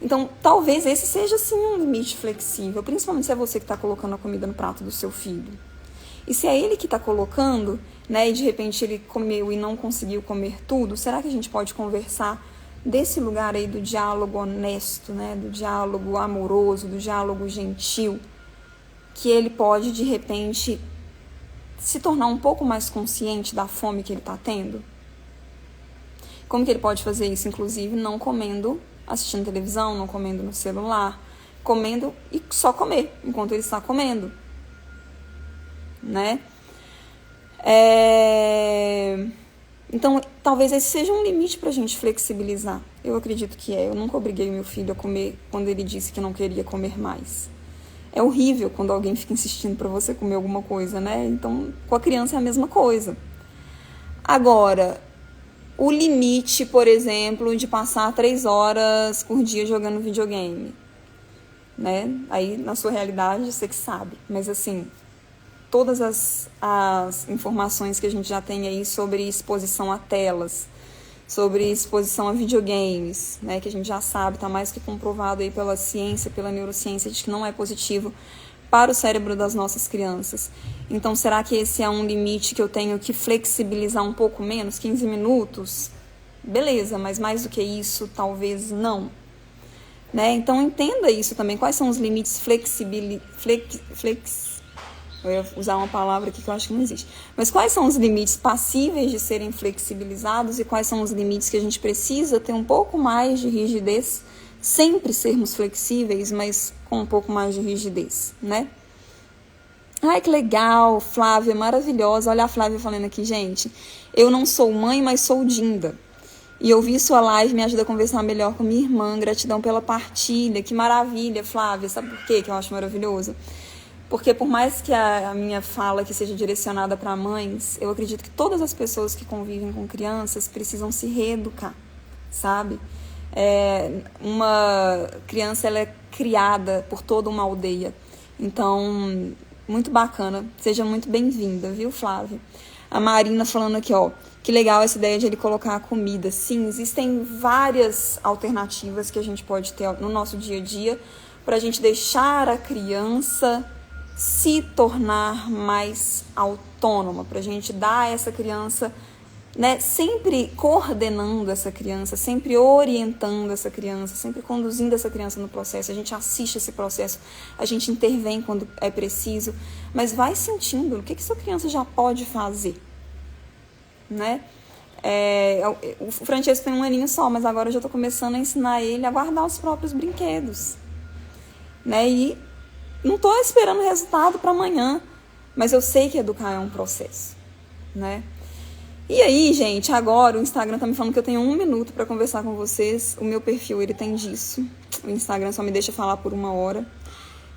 Então, talvez esse seja, sim, um limite flexível, principalmente se é você que está colocando a comida no prato do seu filho. E se é ele que está colocando, né, e de repente ele comeu e não conseguiu comer tudo, será que a gente pode conversar desse lugar aí do diálogo honesto, né, do diálogo amoroso, do diálogo gentil, que ele pode, de repente, se tornar um pouco mais consciente da fome que ele está tendo? Como que ele pode fazer isso? Inclusive, não comendo, assistindo televisão, não comendo no celular, comendo e só comer enquanto ele está comendo, né? Então, talvez esse seja um limite para a gente flexibilizar. Eu acredito que é. Eu nunca obriguei meu filho a comer quando ele disse que não queria comer mais. É horrível quando alguém fica insistindo para você comer alguma coisa, né? Então, com a criança é a mesma coisa. Agora, o limite, por exemplo, de passar 3 horas por dia jogando videogame, né? Aí, na sua realidade, você que sabe. Mas, assim, todas as informações que a gente já tem aí sobre exposição a telas, sobre exposição a videogames, né, que a gente já sabe, está mais que comprovado aí pela ciência, pela neurociência, de que não é positivo para o cérebro das nossas crianças. Então, será que esse é um limite que eu tenho que flexibilizar um pouco menos? 15 minutos? Beleza, mas mais do que isso, talvez não. Né? Então, entenda isso também. Quais são os limites eu ia usar uma palavra aqui que eu acho que não existe. Mas quais são os limites passíveis de serem flexibilizados e quais são os limites que a gente precisa ter um pouco mais de rigidez, sempre sermos flexíveis, mas com um pouco mais de rigidez, né? Ai, que legal, Flávia, maravilhosa. Olha a Flávia falando aqui, gente. Eu não sou mãe, mas sou Dinda. E ouvir sua live me ajuda a conversar melhor com minha irmã. Gratidão pela partilha. Que maravilha, Flávia. Sabe por quê que eu acho maravilhoso? Porque por mais que a minha fala aqui seja direcionada para mães, eu acredito que todas as pessoas que convivem com crianças precisam se reeducar, sabe? Uma criança, ela é criada por toda uma aldeia. Então, muito bacana. Seja muito bem-vinda, viu, Flávia? A Marina falando aqui, ó, que legal essa ideia de ele colocar a comida. Sim, existem várias alternativas que a gente pode ter no nosso dia a dia para a gente deixar a criança se tornar mais autônoma, para a gente dar a essa criança, né, sempre coordenando essa criança, sempre orientando essa criança, sempre conduzindo essa criança no processo. A gente assiste esse processo, a gente intervém quando é preciso, mas vai sentindo o que essa criança já pode fazer, né? O Francesco tem 1 aninho só, mas agora eu já estou começando a ensinar ele a guardar os próprios brinquedos, né? E não estou esperando resultado para amanhã, mas eu sei que educar é um processo, né? E aí, gente, agora o Instagram tá me falando que eu tenho 1 minuto para conversar com vocês. O meu perfil, ele tem disso. O Instagram só me deixa falar por 1 hora.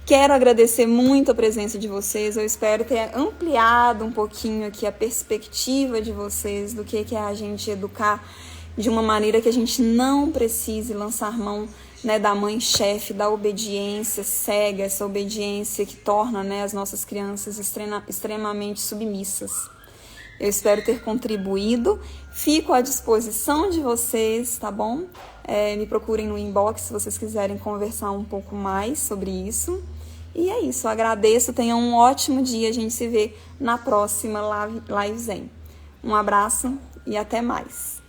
Quero agradecer muito a presença de vocês. Eu espero ter ampliado um pouquinho aqui a perspectiva de vocês do que é a gente educar de uma maneira que a gente não precise lançar mão, né, da mãe chefe, da obediência cega, essa obediência que torna, né, as nossas crianças extremamente submissas. Eu espero ter contribuído. Fico à disposição de vocês, tá bom? Me procurem no inbox se vocês quiserem conversar um pouco mais sobre isso. E é isso, eu agradeço, tenha um ótimo dia, a gente se vê na próxima Live Zen. Um abraço e até mais.